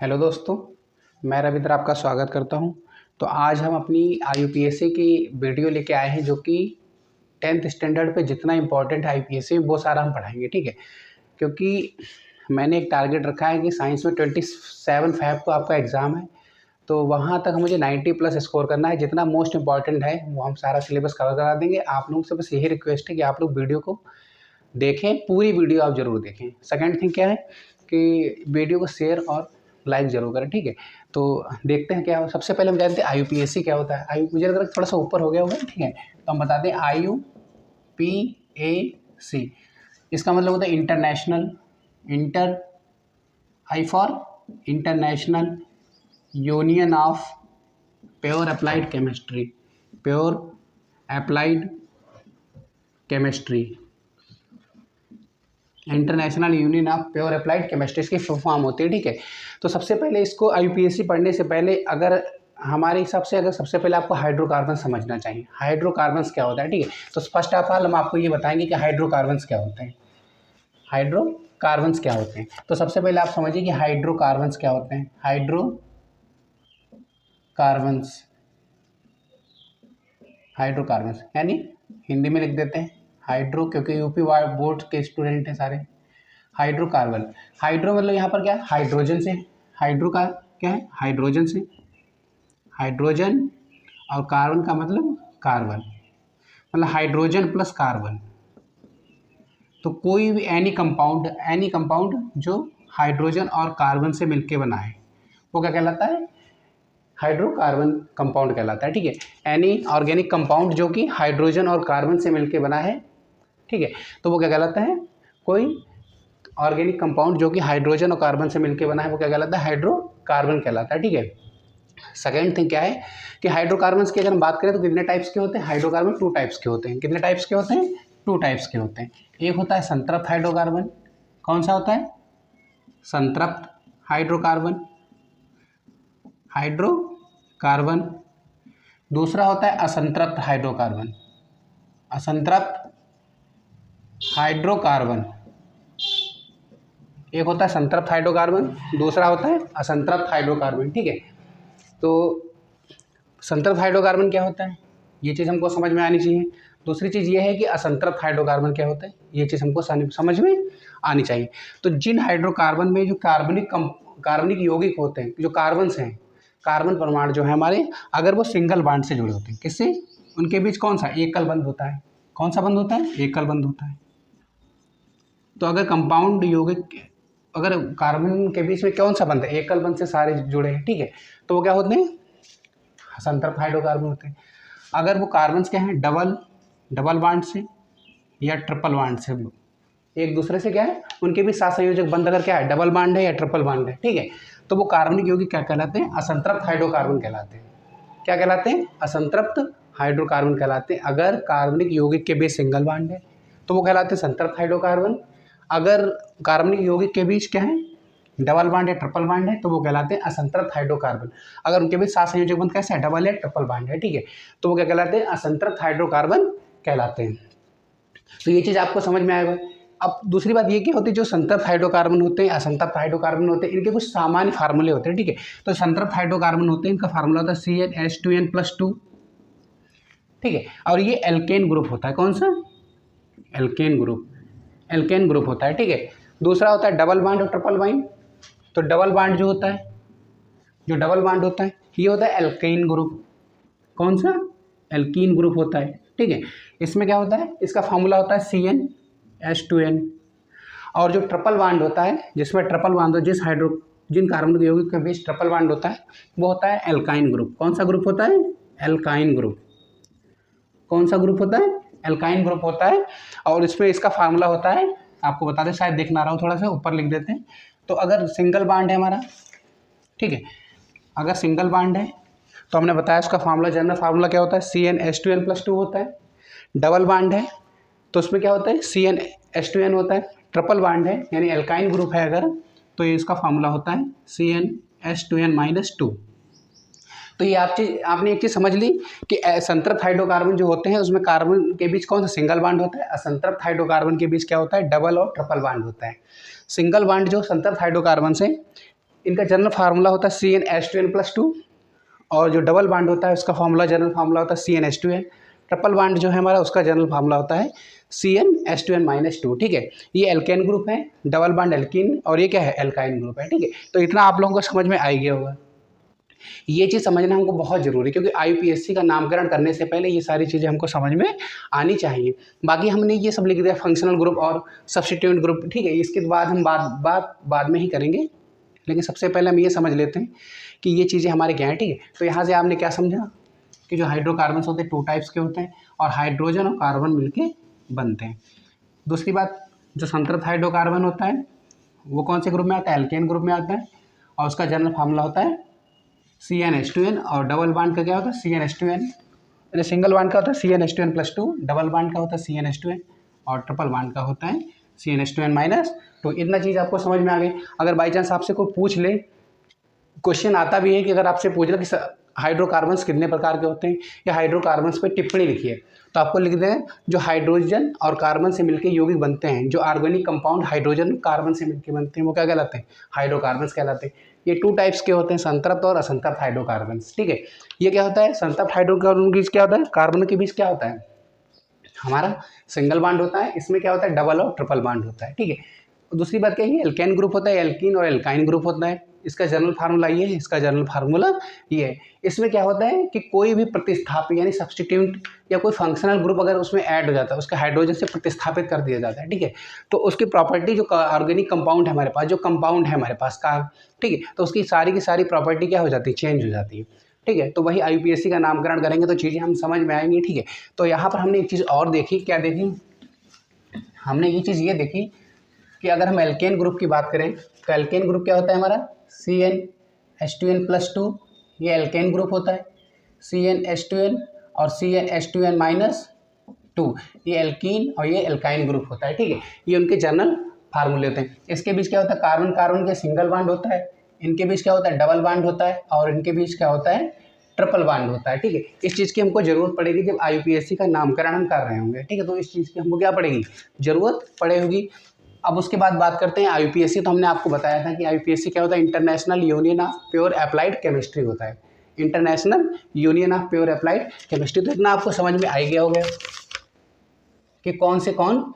Hello दोस्तों, मैं रविंद्र आपका स्वागत करता हूं। तो आज हम अपनी IUPAC की वीडियो लेके आए हैं जो कि 10th स्टैंडर्ड पे जितना इम्पोर्टेंट है IUPAC में वो सारा हम पढ़ाएंगे, ठीक है। क्योंकि मैंने एक टारगेट रखा है कि साइंस में 27 फ़ैब को आपका एग्ज़ाम है, तो वहाँ तक मुझे 90 प्लस स्कोर करना है। जितना मोस्ट इम्पॉर्टेंट है वो हम सारा सिलेबस कवर करा देंगे। आप लोगों से बस यही रिक्वेस्ट है कि आप लोग वीडियो को देखें, पूरी वीडियो आप ज़रूर देखें। सेकंड थिंग क्या है कि वीडियो को शेयर और लाइक ज़रूर करें, ठीक है। तो देखते हैं क्या हो। सबसे पहले हम जानते हैं IUPAC क्या होता है। मुझे लग रहा है थोड़ा सा ऊपर हो गया होगा, ठीक है। तो हम बताते हैं IUPAC, इसका मतलब होता है I for International Union of Pure applied Chemistry, pure applied chemistry, International Union of Pure applied Chemistry इसकी फुल फॉर्म होती है, ठीक है। तो सबसे पहले इसको IUPAC पढ़ने से पहले अगर हमारे हिसाब से सबसे पहले आपको हाइड्रोकार्बन समझना चाहिए। हाइड्रोकार्बन्स क्या होता है, ठीक है। तो फर्स्ट ऑफ ऑल हम आपको ये बताएंगे कि हाइड्रोकार्बन्स क्या होते हैं। हाइड्रोकार्बन्स क्या होते हैं, तो सबसे पहले आप समझिए कि हाइड्रोकार्बन्स क्या होते हैं। हाइड्रोकार्बन्स हाइड्रोकार्बन्स यानी हिंदी में लिख देते हैं हाइड्रो, क्योंकि यूपी बोर्ड के स्टूडेंट हैं सारे। हाइड्रोकार्बन, हाइड्रो मतलब यहाँ पर क्या है, हाइड्रोजन से। हाइड्रो का क्या है, हाइड्रोजन से, हाइड्रोजन। और कार्बन का मतलब कार्बन, मतलब हाइड्रोजन प्लस कार्बन। तो कोई भी एनी कंपाउंड जो हाइड्रोजन और कार्बन से मिलके बना है वो क्या कहलाता है, हाइड्रोकार्बन कंपाउंड कहलाता है, ठीक है। एनी ऑर्गेनिक कंपाउंड जो कि हाइड्रोजन और कार्बन से मिलके बना है, ठीक है, तो वो क्या कहलाता है, कोई ऑर्गेनिक कंपाउंड जो कि हाइड्रोजन और कार्बन से मिलकर बना है वो क्या कहलाता है, हाइड्रोकार्बन कहलाता है, ठीक है। सेकेंड थिंग क्या है कि हाइड्रोकार्बन्स की अगर हम बात करें तो कितने टाइप्स के होते हैं। हाइड्रोकार्बन 2 टाइप्स के होते हैं। कितने टाइप्स के होते हैं, 2 टाइप्स के होते हैं। एक होता है संतृप्त हाइड्रोकार्बन। कौन सा होता है, संतृप्त हाइड्रोकार्बन, हाइड्रोकार्बन। दूसरा होता है असंतृप्त हाइड्रोकार्बन, असंतृप्त हाइड्रोकार्बन। एक होता है संतृप्त हाइड्रोकार्बन, दूसरा होता है असंतृप्त हाइड्रोकार्बन, ठीक है। तो संतृप्त हाइड्रोकार्बन क्या होता है, ये चीज़ हमको समझ में आनी चाहिए। दूसरी चीज़ ये है कि असंतृप्त हाइड्रोकार्बन क्या होता है, ये चीज़ हमको समझ में आनी चाहिए। तो जिन हाइड्रोकार्बन में जो कार्बनिक यौगिक होते हैं, जो कार्बन्स हैं, कार्बन परमाणु जो है हमारे, अगर वो सिंगल बॉन्ड से जुड़े होते हैं, किससे, उनके बीच कौन सा एकल बंध होता है। कौन सा बंध होता है, एकल बंध होता है। तो अगर कंपाउंड यौगिक, अगर कार्बन के बीच में कौन सा बंध है, एकल बंध से सारे जुड़े हैं, ठीक है, तो वो क्या होते हैं, संतृप्त हाइड्रोकार्बन होते हैं। अगर वो कार्बन्स क्या हैं, डबल बॉन्ड से या ट्रिपल बॉन्ड से, एक दूसरे से क्या है, उनके भी साथ संयोजक बंध अगर क्या है, डबल बॉन्ड है या ट्रिपल बॉन्ड है, ठीक है, तो वो कार्बनिक यौगिक क्या कहलाते हैं, असंतृप्त हाइड्रोकार्बन कहलाते हैं। क्या कहलाते हैं, असंतृप्त हाइड्रोकार्बन कहलाते हैं। अगर कार्बनिक यौगिक के बीच सिंगल बॉन्ड है तो वो कहलाते हैं संतृप्त हाइड्रोकार्बन। अगर कार्बनिक यौगिक के बीच क्या है, डबल बॉन्ड या ट्रिपल बॉन्ड है तो वो कहलाते हैं असंतृप्त हाइड्रोकार्बन। अगर उनके बीच साथ संयोजक बंध कैसा है, डबल या ट्रिपल बॉन्ड है, ठीक है, तो वो क्या कहलाते हैं, असंतृप्त हाइड्रोकार्बन कहलाते हैं। तो ये चीज़ आपको समझ में आएगा। अब दूसरी बात ये क्या होती है, जो संतृप्त हाइड्रोकार्बन होते हैं, असंतृप्त हाइड्रोकार्बन होते हैं, इनके कुछ सामान्य फार्मूले होते हैं, ठीक है। तो संतृप्त हाइड्रोकार्बन होते हैं, इनका फार्मूला होता है CnH2n+2, ठीक है। और ये एल्केन ग्रुप होता है, कौन सा, एल्केन ग्रुप होता है, ठीक है। दूसरा होता है डबल बॉन्ड और ट्रिपल बॉन्ड। तो डबल बॉन्ड जो होता है, जो डबल बॉन्ड होता है ये होता है एल्केन ग्रुप। कौन सा, एल्कीन ग्रुप होता है, ठीक है। इसमें क्या होता है, इसका फार्मूला होता है CnH2n। और जो ट्रिपल बॉन्ड होता है, जिसमें ट्रिपल बॉन्ड हो, जिन कार्बन यौगिक के बीच ट्रिपल बॉन्ड होता है वो होता है एल्काइन ग्रुप। कौन सा ग्रुप होता है, एल्काइन ग्रुप। कौन सा ग्रुप होता है, एल्काइन ग्रुप होता है। और इसमें इसका फार्मूला होता है, आपको बता दें, शायद देख ना रहा हूँ, थोड़ा सा ऊपर लिख देते हैं। तो अगर सिंगल बॉन्ड है हमारा, ठीक है, अगर सिंगल बॉन्ड है तो हमने बताया उसका फार्मूला, जनरल फार्मूला क्या होता है, CnH2n+2 होता है। डबल बॉन्ड है तो उसमें क्या होता है, CnH2n होता है। ट्रिपल बॉन्ड है यानी एल्काइन ग्रुप है अगर, तो ये इसका फार्मूला होता है CnH2n-2। तो ये आपने एक चीज़ समझ ली कि संतृप्त हाइड्रोकार्बन जो होते हैं उसमें कार्बन के बीच कौन सा सिंगल बॉन्ड होता है, असंतृप्त हाइड्रोकार्बन के बीच क्या होता है, डबल और ट्रिपल बॉन्ड होता है। सिंगल बॉन्ड जो संतृप्त हाइड्रोकार्बन से इनका जनरल फार्मूला होता है CnH2n+2, और जो डबल बॉन्ड होता है उसका फार्मूला जनरल फार्मूला होता है CnH2n। ट्रिपल बॉन्ड जो है हमारा उसका जनरल फार्मूला होता है CnH2n-2। ठीक है, ये एल्केन ग्रुप है, डबल बॉन्ड एल्कीन, और ये क्या है, एल्काइन ग्रुप है। ठीक है, तो इतना आप लोगों को समझ में आ गया होगा। ये चीज़ समझना हमको बहुत ज़रूरी है, क्योंकि IUPAC का नामकरण करने से पहले ये सारी चीज़ें हमको समझ में आनी चाहिए। बाकी हमने ये सब लिख दिया, फंक्शनल ग्रुप और सब्स्टिट्यूएंट ग्रुप। ठीक है, इसके बाद हम बाद में ही करेंगे, लेकिन सबसे पहले हम ये समझ लेते हैं कि ये चीज़ें हमारे क्या हैं। ठीक है, तो यहाँ से आपने क्या समझा कि जो हाइड्रोकार्बन होते हैं 2 टाइप्स के होते हैं, और हाइड्रोजन और कार्बन मिलके बनते हैं। दूसरी बात, जो संतृप्त हाइड्रोकार्बन होता है वो कौन से ग्रुप में आता है, एल्केन ग्रुप में आता है, और उसका जनरल फार्मूला होता है CnH2n, और डबल बॉन्ड का क्या होता है CnH2n। सिंगल बॉन्ड का होता है CnH2n+2, डबल बॉन्ड का होता है CnH2n, और ट्रिपल बॉन्ड का होता है CnH2n-2। इतना चीज़ आपको समझ में आ गई। अगर बाई चांस आपसे कोई पूछ ले, क्वेश्चन आता भी है कि अगर आपसे पूछ ले कि हाइड्रोकार्बन्स कितने प्रकार के होते हैं, या हाइड्रोकार्बन्स पे टिप्पणी लिखिए, तो आपको लिख दें जो हाइड्रोजन और कार्बन से मिलकर यौगिक बनते हैं, जो ऑर्गेनिक कंपाउंड हाइड्रोजन कार्बन से मिलकर बनते हैं, वो क्या कहलाते हैं, हाइड्रोकार्बन्स कहलाते हैं। ये 2 टाइप्स के होते हैं, संतृप्त और असंतृप्त हाइड्रोकार्बन्स। ठीक है, ये क्या होता है, संतृप्त हाइड्रोकार्बन के बीच क्या होता है, कार्बन के बीच क्या होता है, हमारा सिंगल बॉन्ड होता है। इसमें क्या होता है, डबल और ट्रिपल बॉन्ड होता है। ठीक है, दूसरी बात क्या है, एल्केन ग्रुप होता है, एल्कीन और एल्काइन ग्रुप होता है। इसका जनरल फार्मूला ये है, इसका जनरल फार्मूला ये है। इसमें क्या होता है कि कोई भी प्रतिस्थापी यानी सब्स्टिट्यूट या कोई फंक्शनल ग्रुप अगर उसमें ऐड हो जाता है, उसके हाइड्रोजन से प्रतिस्थापित कर दिया जाता है। ठीक है, तो उसकी प्रॉपर्टी, जो ऑर्गेनिक कंपाउंड है हमारे पास, जो कंपाउंड है हमारे पास का, ठीक है, तो उसकी सारी की सारी प्रॉपर्टी क्या हो जाती है, चेंज हो जाती है। ठीक है, तो वही IUPAC का नामकरण करेंगे तो चीज़ें हम समझ में आएंगी। ठीक है, तो यहाँ पर हमने एक चीज़ और देखी, क्या देखी, हमने ये चीज़ ये देखी कि अगर हम एल्केन ग्रुप की बात करें तो एल्केन ग्रुप क्या होता है हमारा CnH2n+2, ये एल्केन ग्रुप होता है। CnH2n और CnH2n-2, ये एल्कीन और ये एल्काइन ग्रुप होता है। ठीक है, ये उनके जनरल फार्मूले होते हैं। इसके बीच क्या होता है, कार्बन कार्बन के सिंगल बॉन्ड होता है, इनके बीच क्या होता है, डबल बॉन्ड होता है, और इनके बीच क्या होता है, ट्रिपल बॉन्ड होता है। ठीक है, इस चीज़ की हमको ज़रूरत पड़ेगी जब IUPAC का नामकरण हम कर रहे होंगे। ठीक है, तो इस चीज़ की हमको क्या पड़ेगी, ज़रूरत पड़ेगी। अब उसके बाद बात करते हैं IUPAC। तो हमने आपको बताया था कि IUPAC क्या होता है, international Union of Pure applied chemistry होता है, international Union of Pure applied chemistry. तो इतना आपको समझ में आ गया होगा कि कौन से कौन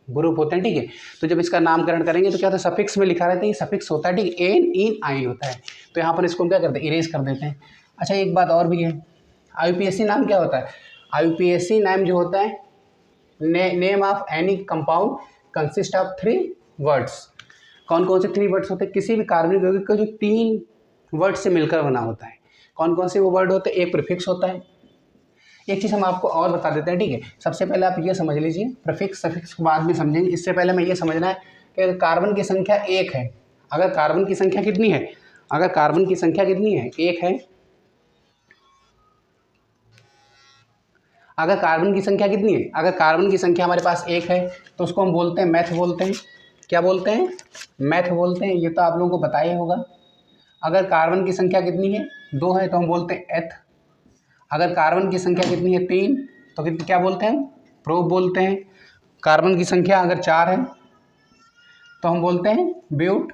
ग्रुप होते हैं। ठीक है, तो जब इसका नामकरण करेंगे तो क्या होता है, सफिक्स में लिखा रहता है, ये सफिक्स होता है। ठीक है, एन इन आइन होता है, तो यहाँ पर इसको हम क्या करते हैं, इरेज कर देते हैं। अच्छा, एक बात और भी है, IUPAC नाम क्या होता है, IUPAC नाम जो होता है, name of any compound consist of 3 words. कौन कौन से 3 वर्ड्स होते हैं, किसी भी कार्बनिक यौगिक का जो 3 वर्ड से मिलकर बना होता है। कौन कौन से वो वर्ड होते हैं, एक प्रीफिक्स होता है। एक चीज़ हम आपको और बता देते हैं। ठीक है, सबसे पहले आप ये समझ लीजिए, प्रीफिक्स सफिक्स को बाद में समझेंगे, इससे पहले हमें ये समझना है कि अगर कार्बन की संख्या 1 है, अगर कार्बन की संख्या कितनी है, अगर कार्बन की संख्या कितनी है, 1 है, अगर कार्बन की संख्या कितनी है, अगर कार्बन की संख्या हमारे पास 1 है तो उसको हम बोलते हैं मैथ बोलते हैं। क्या बोलते हैं, मैथ बोलते हैं। ये तो आप लोगों को पता ही होगा। अगर कार्बन की संख्या कितनी है, 2 है, तो हम बोलते हैं एथ। अगर कार्बन की संख्या कितनी है, 3, तो क्या बोलते हैं, प्रोप बोलते हैं। कार्बन की संख्या अगर 4 है तो हम बोलते हैं ब्यूट,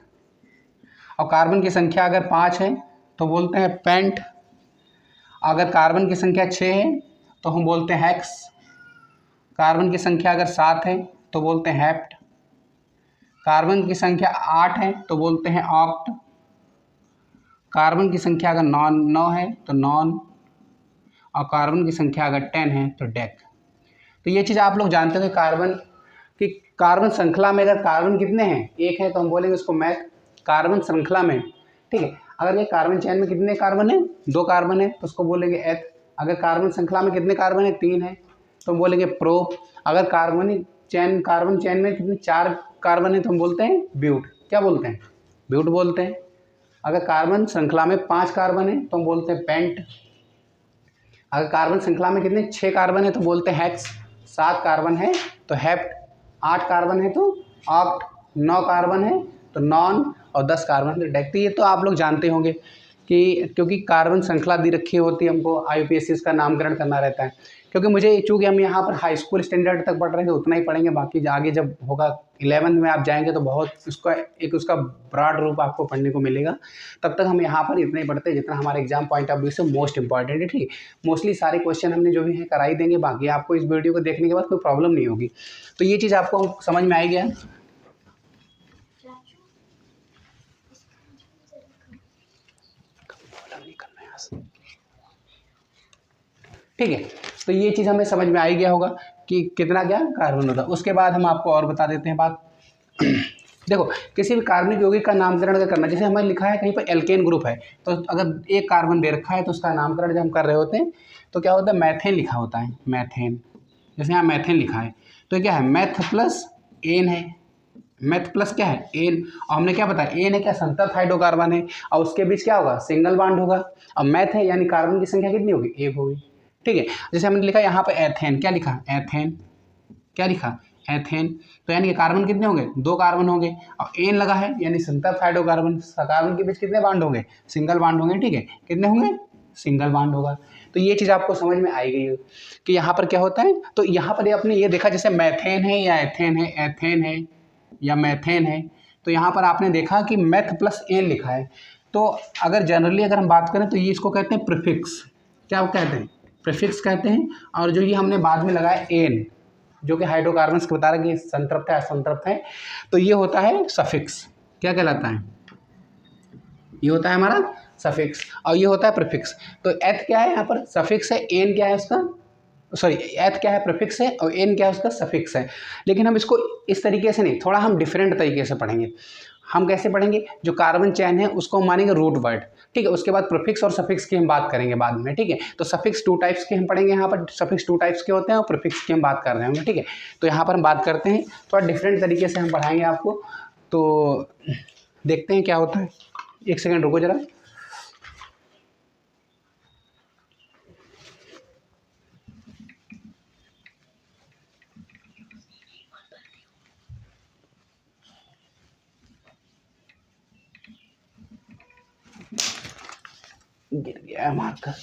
और कार्बन की संख्या अगर 5 है तो बोलते हैं पेंट। अगर कार्बन की संख्या 6 है तो हम बोलते हैं हेक्स। कार्बन की संख्या अगर 7 है तो बोलते हैं हेप्ट। कार्बन की संख्या 8 है तो बोलते हैं ऑक्ट। कार्बन की संख्या अगर 9 है तो नॉन, और कार्बन की संख्या अगर 10 है तो डेक। तो ये चीज़ आप लोग जानते हो कि कार्बन श्रृंखला में अगर कार्बन कितने हैं, 1 है, तो हम बोलेंगे उसको मैथ। कार्बन श्रृंखला में, ठीक है, अगर ये कार्बन चेन में कितने कार्बन है, 2 कार्बन है, तो उसको बोलेंगे एथ। अगर कार्बन श्रृंखला में कितने कार्बन है, 3 है, तो हम बोलेंगे प्रोप। अगर कार्बन चेन में कितने 4 कार्बन है तो हम बोलते हैं ब्यूट। क्या बोलते हैं, ब्यूट बोलते हैं। अगर कार्बन श्रृंखला में 5 कार्बन है तो हम बोलते हैं पेंट। अगर कार्बन श्रृंखला में कितने 6 कार्बन है तो बोलते हैं हेक्स। 7 कार्बन है तो हेप्ट, 8 कार्बन है तो ऑक्ट, 9 कार्बन है तो नॉन, और 10 कार्बन है तो डेक। तो ये तो आप लोग जानते होंगे। कि क्योंकि कार्बन श्रृंखला दी रखी होती है, हमको IUPAC का नामकरण करना रहता है। क्योंकि मुझे चूँकि हम यहाँ पर हाई स्कूल स्टैंडर्ड तक पढ़ रहे हैं तो उतना ही पढ़ेंगे, बाकी आगे जब होगा 11th में आप जाएंगे तो बहुत उसका ब्रॉड रूप आपको पढ़ने को मिलेगा। तब तक हम यहाँ पर इतना ही पढ़ते हैं जितना हमारे एग्जाम पॉइंट ऑफ व्यू से मोस्ट इंपॉर्टेंट है, ठीक है। मोस्टली सारे क्वेश्चन हमने जो भी है करा ही देंगे, बाकी आपको इस वीडियो को देखने के बाद कोई प्रॉब्लम नहीं होगी। तो ये चीज़ आपको समझ में आ गया। ठीक है, तो ये चीज़ हमें समझ में आ ही गया होगा कि कितना क्या कार्बन होता है। उसके बाद हम आपको और बता देते हैं बात। देखो, किसी भी कार्बनिक यौगिक का नामकरण अगर करना, जैसे हमें लिखा है कहीं पर एल्केन ग्रुप है, तो अगर एक कार्बन दे रखा है तो उसका नामकरण जब हम कर रहे होते हैं तो क्या होता है, मैथेन लिखा होता है, मैथेन। जैसे यहाँ मैथेन लिखा है तो क्या है, मैथ प्लस एन है, मैथ प्लस क्या है, एन। और हमने क्या बताया, एन है क्या, संतत हाइड्रोकार्बन है, और उसके बीच क्या होगा, सिंगल बॉन्ड होगा। अब मैथ है यानी कार्बन की संख्या कितनी होगी, एक होगी, ठीक है। जैसे हमने लिखा यहाँ पर एथेन, क्या लिखा, एथेन, क्या लिखा, एथेन। तो यानी कि कार्बन कितने होंगे, 2 कार्बन होंगे, और एन लगा है यानी संतत हाइड्रोकार्बन, कार्बन के बीच कितने बॉन्ड होंगे, सिंगल बॉन्ड होंगे, ठीक है। कितने होंगे, सिंगल बॉन्ड होगा। तो ये चीज़ आपको समझ में आई गई कि यहाँ पर क्या होता है। तो यहाँ पर आपने ये देखा जैसे मैथेन है या एथेन है, एथेन है या मैथेन है, तो यहाँ पर आपने देखा कि मैथ प्लस एन लिखा है। तो अगर जनरली अगर हम बात करें तो ये इसको कहते हैं प्रीफिक्स, क्या वो कहते हैं, प्रीफिक्स कहते हैं। और जो ये हमने बाद में लगाया एन, जो कि हाइड्रोकार्बन्स को बता रहा है कि संतृप्त है असंतृप्त है, तो ये होता है सफिक्स, क्या कहलाता है, ये होता है हमारा सफिक्स, और ये होता है प्रीफिक्स। तो एथ क्या है यहाँ पर, सफिक्स है, एन क्या है उसका, सॉरी एथ क्या है, प्रीफिक्स है, और एन क्या है उसका, सफिक्स है। लेकिन हम इसको इस तरीके से नहीं, थोड़ा हम डिफरेंट तरीके से पढ़ेंगे। हम कैसे पढ़ेंगे, जो कार्बन चैन है उसको हम मानेंगे रूट वर्ड, ठीक है। उसके बाद प्रीफिक्स और सफिक्स की हम बात करेंगे बाद में, ठीक है। तो सफिक्स 2 टाइप्स के हम पढ़ेंगे यहाँ पर, सफिक्स 2 टाइप्स के होते हैं और प्रीफिक्स की हम बात कर रहे होंगे, ठीक है। तो यहाँ पर हम बात करते हैं, थोड़ा डिफरेंट तरीके से हम पढ़ाएंगे आपको। तो देखते हैं क्या होता है, एक सेकेंड रुको जरा। गिर गया मार्कर।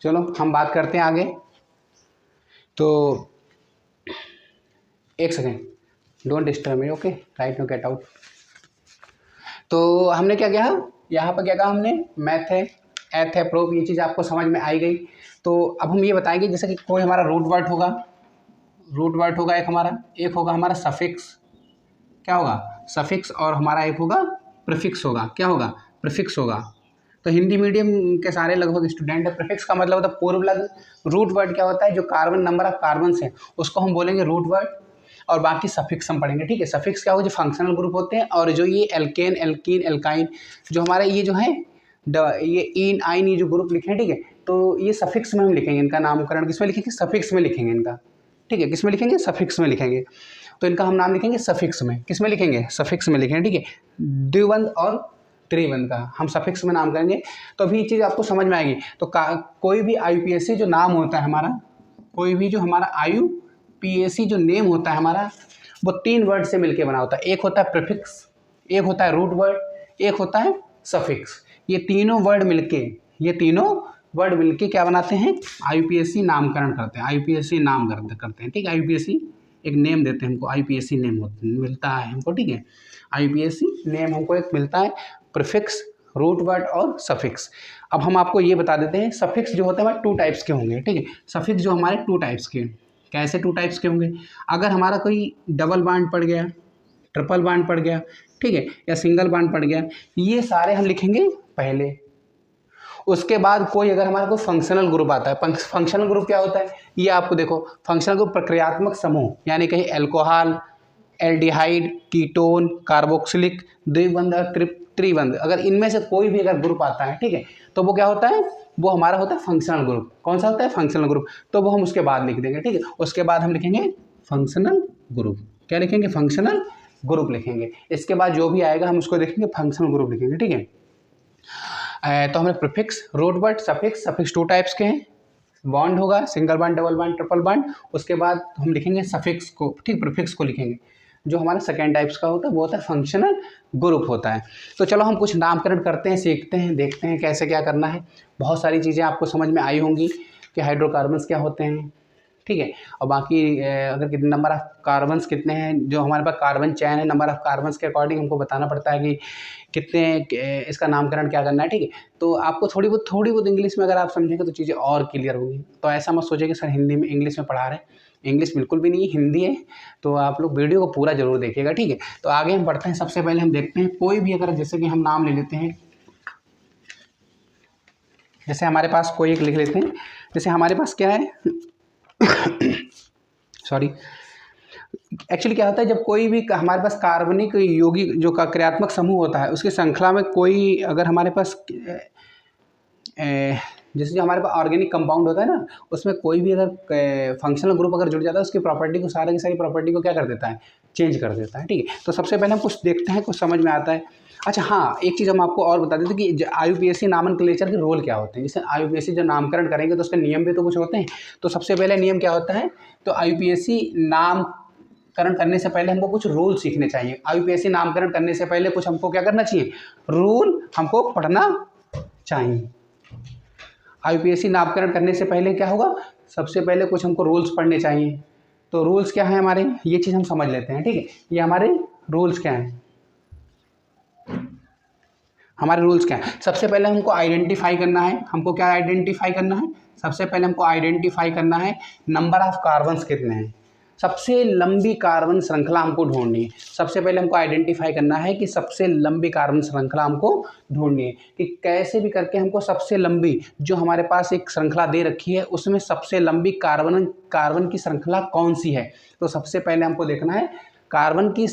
चलो हम बात करते हैं आगे। तो एक second, don't disturb me, okay, right know get out. तो हमने क्या किया, यहाँ पर क्या कहा हमने, मैथ है, एथ है, प्रूफ, ये चीज़ आपको समझ में आई गई। तो अब हम ये बताएंगे जैसे कि कोई हमारा रूट वर्ड होगा, रूट वर्ड होगा एक होगा हमारा सफिक्स, क्या होगा, सफिक्स, और हमारा एक होगा प्रीफिक्स होगा, क्या होगा, प्रीफिक्स होगा। तो हिंदी मीडियम के सारे लगभग स्टूडेंट है। प्रीफिक्स का मतलब होता है पूर्व लग्न। रूट वर्ड क्या होता है, जो कार्बन नंबर ऑफ कार्बन है उसको हम बोलेंगे रूट वर्ड, और बाकी सफिक्स हम पढ़ेंगे, ठीक है। सफिक्स क्या होगा, जो फंक्शनल ग्रुप होते हैं, और जो ये एल्केन, एल्कीन, एल्काइन, जो हमारे ये जो है ये इन आइन, ये जो ग्रुप लिखे हैं, ठीक है। तो ये सफिक्स में हम लिखेंगे, इनका नामकरण किसमें लिखेंगे, सफिक्स में लिखेंगे इनका, ठीक है। किसमें लिखेंगे, सफिक्स में लिखेंगे। तो इनका हम नाम लिखेंगे सफिक्स में, किसमें लिखेंगे, सफिक्स में लिखेंगे, ठीक है। द्विबंध और त्रिबंध का हम सफिक्स में नाम करेंगे। तो अभी ये चीज़ आपको समझ में आएगी। तो कोई भी IUPAC जो नाम होता है हमारा, कोई भी जो हमारा IUPAC जो नेम होता है हमारा, वो 3 वर्ड से मिलके बना होता है। एक होता है प्रीफिक्स, एक होता है रूट वर्ड, एक होता है सफिक्स। ये तीनों वर्ड मिलके क्या बनाते हैं, IUPAC नामकरण करते हैं, IUPAC नाम करते हैं, ठीक है। IUPAC एक नेम देते हैं हमको, IUPAC नेम मिलता है हमको, ठीक है। IUPAC नेम हमको एक मिलता है, प्रीफिक्स, रूट वर्ड और सफिक्स। अब हम आपको ये बता देते हैं, सफिक्स जो होते हैं हमारे 2 टाइप्स के होंगे, ठीक है। सफिक्स जो हमारे 2 टाइप्स के, कैसे 2 टाइप्स के होंगे, अगर हमारा कोई डबल बॉन्ड पड़ गया, ट्रिपल बॉन्ड पड़ गया, ठीक है, या सिंगल बॉन्ड पड़ गया, ये सारे हम लिखेंगे पहले। उसके बाद कोई अगर हमारा कोई फंक्शनल ग्रुप आता है, फंक्शनल ग्रुप क्या होता है, ये आपको देखो, फंक्शनल ग्रुप प्रक्रियात्मक समूह, यानी कहीं एल्कोहल, एल्डिहाइड, कीटोन, कार्बोक्सिलिक, द्विबंध और त्रिबंध, अगर इनमें से कोई भी अगर ग्रुप आता है, ठीक है, तो वो क्या होता है, वो हमारा होता है फंक्शनल ग्रुप। कौन सा होता है, फंक्शनल ग्रुप। तो वो हम उसके बाद लिख देंगे, ठीक है। उसके बाद हम लिखेंगे फंक्शनल ग्रुप, क्या लिखेंगे, फंक्शनल ग्रुप लिखेंगे। इसके बाद जो भी आएगा हम उसको लिखेंगे फंक्शनल ग्रुप लिखेंगे, ठीक है। तो हमें prefix, root word, suffix 2 types के हैं, बॉन्ड होगा, single bond, double bond, triple bond. उसके बाद हम लिखेंगे सफिक्स को, ठीक, प्रीफिक्स को लिखेंगे। जो हमारा सेकेंड टाइप्स का होता है वो होता है फंक्शनल ग्रुप होता है। तो चलो हम कुछ नामकरण करते हैं, सीखते हैं, देखते हैं कैसे क्या करना है। बहुत सारी चीज़ें आपको समझ में आई होंगी कि हाइड्रोकार्बन्स क्या होते हैं, ठीक है। और बाकी अगर कितने नंबर ऑफ कार्बन्स कितने हैं, जो हमारे पास कार्बन चैन है, नंबर ऑफ कार्बन्स के अकॉर्डिंग हमको बताना पड़ता है कि कितने इसका नामकरण क्या करना है, ठीक है। तो आपको थोड़ी बहुत इंग्लिश में अगर आप समझेंगे तो चीज़ें और क्लियर होंगी। तो ऐसा मत सोचिए कि सर हिंदी में इंग्लिश में पढ़ा रहे हैं, इंग्लिश बिल्कुल भी नहीं, हिंदी है। तो आप लोग वीडियो को पूरा जरूर देखिएगा, ठीक है। तो आगे हम बढ़ते हैं। सबसे पहले हम देखते हैं कोई भी अगर जैसे कि हम नाम ले लेते हैं, जैसे हमारे पास कोई एक लिख लेते हैं, जैसे हमारे पास क्या है सॉरी, एक्चुअली क्या होता है जब कोई भी हमारे पास कार्बनिक यौगिक जो का क्रियात्मक समूह होता है उसकी श्रृंखला में कोई अगर हमारे पास जैसे जो हमारे पास ऑर्गेनिक कंपाउंड होता है ना, उसमें कोई भी अगर फंक्शनल ग्रुप अगर जुड़ जाता है उसकी प्रॉपर्टी को, सारी की सारी प्रॉपर्टी को क्या कर देता है, चेंज कर देता है, ठीक है। तो सबसे पहले हम कुछ देखते हैं, कुछ समझ में आता है। अच्छा हाँ, एक चीज़ हम आपको और बता देते कि IUPAC नामनक्लेचर के रोल क्या होते हैं। जैसे IUPAC जो नामकरण करेंगे तो उसके नियम भी तो कुछ होते हैं। तो सबसे पहले नियम क्या होता है, तो IUPAC नामकरण करने से पहले हमको कुछ रूल सीखने चाहिए। IUPAC नामकरण करने से पहले कुछ हमको क्या करना चाहिए, रूल हमको पढ़ना चाहिए। IUPAC नामकरण करने से पहले क्या होगा, सबसे पहले कुछ हमको रूल्स पढ़ने चाहिए। तो रूल्स क्या है हमारे, ये चीज़ हम समझ लेते हैं, ठीक है। ये हमारे रूल्स क्या हैं, हमारे रूल्स क्या हैं। सबसे पहले हमको आइडेंटिफाई करना है, हमको क्या आइडेंटिफाई करना है, सबसे पहले हमको आइडेंटिफाई करना है नंबर ऑफ कार्बन्स कितने हैं। सबसे लंबी कार्बन श्रृंखला हमको ढूंढनी है। सबसे पहले हमको आइडेंटिफाई करना है कि सबसे लंबी कार्बन श्रृंखला हमको ढूंढनी है, कि कैसे भी करके हमको सबसे लंबी जो हमारे पास एक श्रृंखला दे रखी है उसमें सबसे लंबी कार्बन की श्रृंखला कौन सी है। तो सबसे पहले हमको देखना है कार्बन की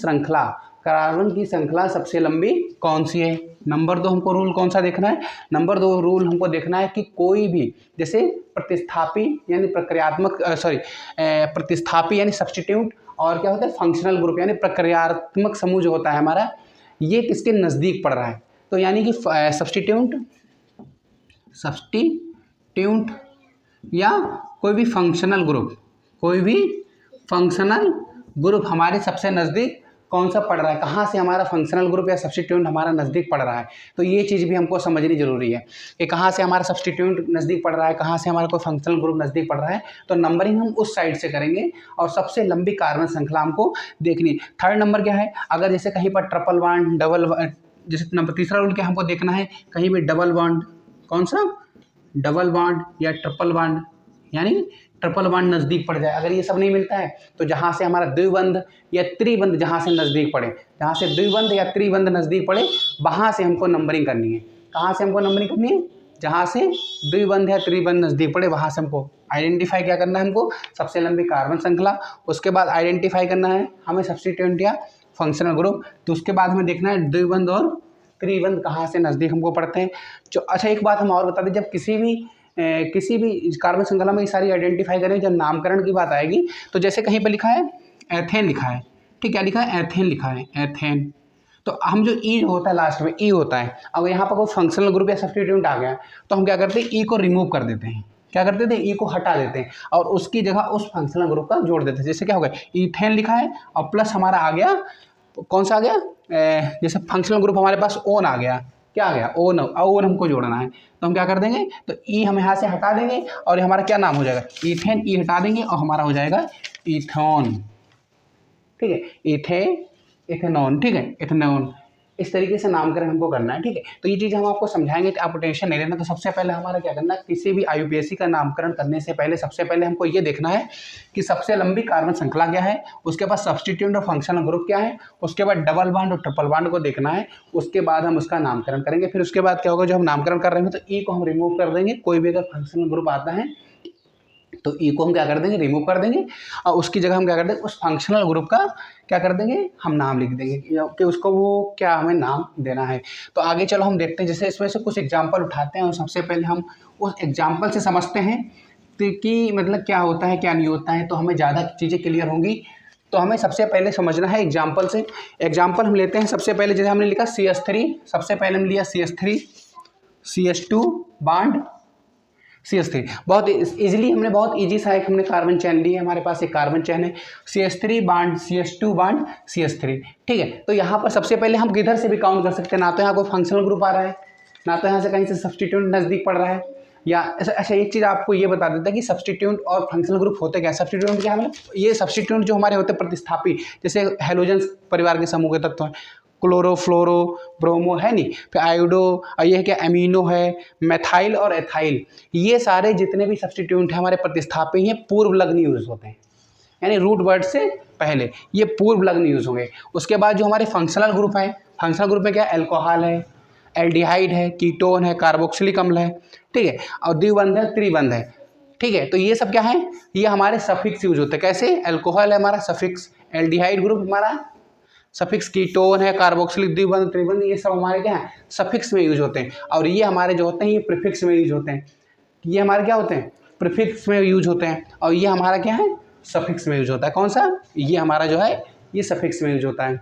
श्रृंखला सबसे लंबी कौन सी है। नंबर 2 हमको रूल कौन सा देखना है, नंबर 2 रूल हमको देखना है कि कोई भी जैसे प्रतिस्थापी यानी प्रतिस्थापी यानी सब्स्टिट्यूट, और क्या होता है फंक्शनल ग्रुप यानी प्रक्रियात्मक समूह जो होता है हमारा, ये किसके नज़दीक पड़ रहा है। तो यानी कि सब्स्टिट्यूट या कोई भी फंक्शनल ग्रुप हमारे सबसे नज़दीक कौन सा पड़ रहा है, कहाँ से हमारा फंक्शनल ग्रुप या सब्स्टिट्यूट हमारा नज़दीक पड़ रहा है। तो ये चीज़ भी हमको समझनी जरूरी है कि कहाँ से हमारा सब्स्टिट्यूट नज़दीक पड़ रहा है, कहाँ से हमारा कोई फंक्शनल ग्रुप नज़दीक पड़ रहा है। तो नंबरिंग हम उस साइड से करेंगे और सबसे लंबी कार्बन श्रृंखला हमको देखनी। थर्ड नंबर क्या है, अगर जैसे कहीं पर ट्रिपल बॉन्ड जैसे नंबर तीसरा रूल क्या हमको देखना है, कहीं भी डबल बॉन्ड, कौन सा डबल बॉन्ड या ट्रिपल बॉन्ड, यानी ट्रिपल बॉन्ड नज़दीक पड़ जाए। अगर ये सब नहीं मिलता है तो जहाँ से हमारा द्विबंध या त्रिबंध जहाँ से नज़दीक पड़े, जहाँ से द्विबंध या त्रिबंध नज़दीक पड़े वहाँ से हमको नंबरिंग करनी है। कहाँ से हमको नंबरिंग करनी है, जहाँ से द्विबंध या त्रिबंध नज़दीक पड़े वहाँ से हमको आइडेंटिफाई क्या करना है, हमको सबसे लंबी कार्बन श्रृंखला। उसके बाद आइडेंटिफाई करना है हमें सब्स्टिट्यूएंट या फंक्शनल ग्रुप। तो उसके बाद हमें देखना है द्विबंध और त्रिबंध कहाँ से नज़दीक हमको पड़ते हैं। अच्छा एक बात हम और बता दें, जब किसी भी कार्बन श्रृंखला में ये सारी आइडेंटिफाई करें, जब नामकरण की बात आएगी तो जैसे कहीं पर लिखा है एथेन लिखा है, ठीक, क्या लिखा है, एथेन लिखा है, एथेन। तो हम जो ई होता है लास्ट में, ई होता है, अब यहाँ पर कोई फंक्शनल ग्रुप या सब्स्टिट्यूएंट आ गया तो हम क्या करते हैं, ई को रिमूव कर देते हैं, क्या करते थे, ई को हटा देते हैं और उसकी जगह उस फंक्शनल ग्रुप का जोड़ देते हैं। जैसे क्या हो गया, ईथेन लिखा है और प्लस हमारा आ गया, कौन सा आ गया, जैसे फंक्शनल ग्रुप हमारे पास ओन आ गया, क्या आ गया, ओन, ओन हमको जोड़ना है। तो हम क्या कर देंगे, तो ई हम यहाँ से हटा देंगे और हमारा क्या नाम हो जाएगा, ईथेन, ई हटा देंगे और हमारा हो जाएगा इथेनॉन, ठीक है, इथेनॉन, ठीक है, इथेनॉन। इस तरीके से नामकरण हमको करना है, ठीक है। तो ये चीज़ हम आपको समझाएंगे, तो आप टेंशन नहीं लेना। तो सबसे पहले हमारा क्या करना है, किसी भी IUPAC का नामकरण करने से पहले सबसे पहले हमको ये देखना है कि सबसे लंबी कार्बन श्रृंखला क्या है, उसके बाद सब्स्टिट्यूएंट और फंक्शनल ग्रुप क्या है, उसके बाद डबल बॉन्ड और ट्रिपल बॉन्ड को देखना है, उसके बाद हम उसका नामकरण करेंगे। फिर उसके बाद क्या होगा, जो हम नामकरण कर रहे हैं तो ई को हम रिमूव कर देंगे, कोई भी अगर फंक्शनल ग्रुप आता है तो ई को हम क्या कर देंगे, रिमूव कर देंगे और उसकी जगह हम क्या कर देंगे, उस फंक्शनल ग्रुप का क्या कर देंगे, हम नाम लिख देंगे कि उसको वो क्या हमें नाम देना है। तो आगे चलो हम देखते हैं, जैसे इसमें से कुछ एग्जाम्पल उठाते हैं और सबसे पहले हम उस एग्जाम्पल से समझते हैं कि मतलब क्या होता है क्या नहीं होता है, तो हमें ज़्यादा चीज़ें क्लियर होंगी। तो हमें सबसे पहले समझना है एग्जाम्पल से। एग्जाम्पल हम लेते हैं सबसे पहले, जैसे हमने लिखा CH3, सबसे पहले हम लिया CH3 CH2 बॉन्ड, CH3 बहुत इजीली हमने बहुत इजी सा एक हमने कार्बन चेन ली है, हमारे पास एक कार्बन चेन है CH3 bond CH2 bond CH3, ठीक है। तो यहाँ पर सबसे पहले हम किधर से भी काउंट कर सकते हैं, ना तो यहाँ कोई फंक्शनल ग्रुप आ रहा है, ना तो यहाँ से कहीं से सब्सटीट्यूएंट नज़दीक पड़ रहा है, या अच्छा एक चीज़ आपको ये बता देता है कि सब्सटीट्यूएंट और फंक्शनल ग्रुप होते क्या। सब्सटीट्यूएंट क्या है, ये सब्सटीट्यूएंट जो हमारे होते हैं प्रतिस्थापी, जैसे हेलोजन परिवार के समूह के तत्व हैं, क्लोरो फ्लोरो ब्रोमो है नहीं, फिर आयोडो, और ये है क्या एमिनो है, मेथाइल और एथाइल, ये सारे जितने भी सब्सटीट्यूएंट हैं हमारे प्रतिस्थापी हैं पूर्व लग्न यूज होते हैं, यानी रूट वर्ड से पहले ये पूर्व लग्न यूज होंगे। उसके बाद जो हमारे फंक्शनल ग्रुप हैं, फंक्शनल ग्रुप में क्या एल्कोहल है, एल्डिहाइड है, कीटोन है, कार्बोक्सिलिक अम्ल है, ठीक है, और द्विबंध है, त्रिबंध है, ठीक है। तो ये सब क्या है, ये हमारे सफिक्स यूज होते हैं। कैसे, एल्कोहल है हमारा सफिक्स, एल्डिहाइड ग्रुप हमारा सफिक्स, कीटोन है, कार्बोक्सिलिक द्विबंध त्रिबंध, ये सब हमारे क्या है सफिक्स में यूज होते हैं। और ये हमारे जो होते हैं ये प्रीफिक्स में यूज होते हैं, ये हमारे क्या होते हैं प्रीफिक्स में यूज होते हैं, और ये हमारा क्या है सफिक्स में यूज होता है। कौन सा, ये हमारा जो है ये सफिक्स में यूज होता है।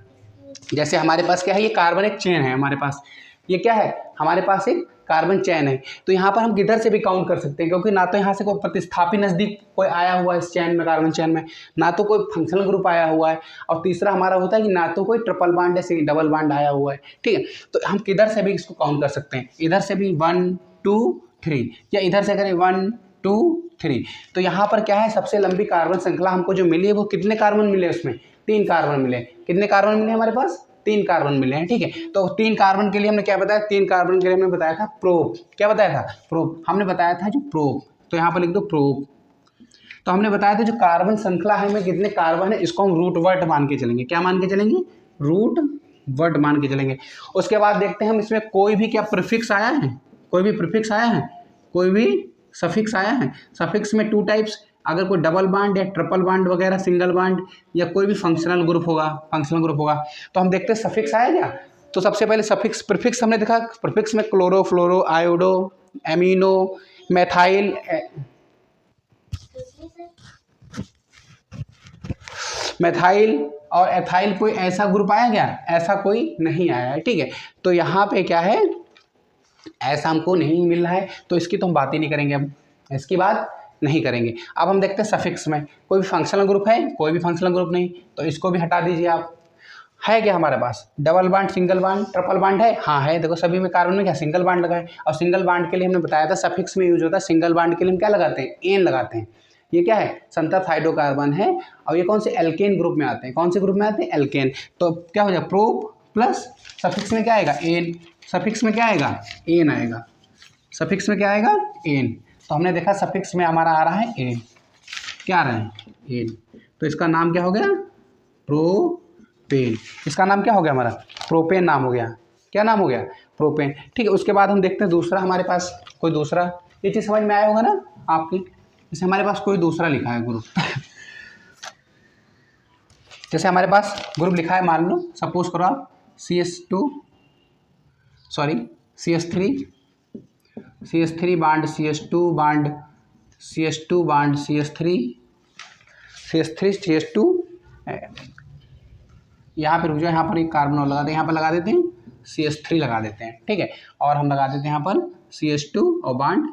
जैसे हमारे पास क्या है, ये कार्बन एक चेन है हमारे पास, ये क्या है हमारे पास एक कार्बन चेन है, तो यहाँ पर हम किधर से भी काउंट कर सकते हैं, क्योंकि ना तो यहाँ से कोई प्रतिस्थापी नज़दीक कोई आया हुआ है इस चेन में, कार्बन चेन में, ना तो कोई फंक्शनल ग्रुप आया हुआ है, और तीसरा हमारा होता है कि ना तो कोई ट्रिपल बांड है डबल बांड आया हुआ है, ठीक है। तो हम किधर से भी इसको काउंट कर सकते हैं, इधर से भी 1 2 3, या इधर से करें 1 2 3। तो यहाँ पर क्या है, सबसे लंबी कार्बन श्रृंखला हमको जो मिली है वो कितने कार्बन मिले, उसमें 3 कार्बन मिले। कितने कार्बन मिले हमारे पास, 3 कार्बन मिले हैं, ठीक है। तो 3 कार्बन के लिए हमने क्या बताया, 3 कार्बन के लिए हमने बताया था प्रोप, क्या बताया था प्रोप, हमने बताया था जो प्रोप, तो यहाँ पर लिख दो प्रोप। तो हमने बताया था जो कार्बन श्रृंखला है में कितने कार्बन है, इसको हम रूट वर्ड मान के चलेंगे, क्या मान के चलेंगे, रूट वर्ड मान के चलेंगे। उसके बाद देखते हैं हम इसमें कोई भी क्या प्रीफिक्स आया है, कोई भी प्रीफिक्स आया है, कोई भी सफिक्स आया है। सफिक्स में 2 टाइप्स, अगर कोई डबल बांड या ट्रिपल बांड वगैरह, सिंगल बांड, या कोई भी फंक्शनल ग्रुप होगा, तो हम देखते हैं सफिक्स आया क्या। तो सबसे पहले सफिक्स प्रीफिक्स हमने देखा, प्रीफिक्स में क्लोरो फ्लोरो आयोडो एमिनो मेथाइल और एथाइल, कोई ऐसा ग्रुप आया क्या, ऐसा कोई नहीं आया है, ठीक है। तो यहाँ पे क्या है, ऐसा हमको नहीं मिल रहा है, तो इसकी तो हम बात ही नहीं करेंगे, अब इसकी बात नहीं करेंगे। अब हम देखते हैं सफिक्स में कोई भी फंक्शनल ग्रुप है, कोई भी फंक्शनल ग्रुप नहीं, तो इसको भी हटा दीजिए आप। है क्या हमारे पास, double bond single bond triple bond है, हाँ है, देखो सभी में कार्बन में क्या सिंगल बांड लगा है, और सिंगल बांड के लिए हमने बताया था सफिक्स में यूज होता है, सिंगल बांड के लिए हम क्या लगाते हैं, एन लगाते हैं। ये क्या है, संतत हाइड्रोकार्बन है, और ये कौन से एल्केन ग्रुप में आते हैं, कौन से ग्रुप में आते हैं, एल्केन। तो क्या हो जाएगा, प्रोप प्लस सफिक्स में क्या आएगा, एन, सफिक्स में क्या आएगा, एन आएगा, सफिक्स में क्या आएगा, एन। तो हमने देखा सफिक्स में हमारा आ रहा है एन, क्या आ रहा है, एन, तो इसका नाम क्या हो गया, प्रोपेन। इसका नाम क्या हो गया हमारा, प्रोपेन नाम हो गया, क्या नाम हो गया, प्रोपेन, ठीक है। उसके बाद हम देखते हैं दूसरा, हमारे पास कोई दूसरा, ये चीज़ समझ में आया होगा ना आपकी, जैसे हमारे पास कोई दूसरा लिखा है ग्रुप जैसे हमारे पास ग्रुप लिखा है, मान लो सपोज करो आप CH3 bond CH2 bond CH3 यहाँ पे रुक जाओ, यहाँ पर एक कार्बन और लगा दें, यहाँ पर लगा देते हैं CH3 लगा देते हैं, ठीक है, और हम लगा देते हैं यहाँ पर CH2 और बांड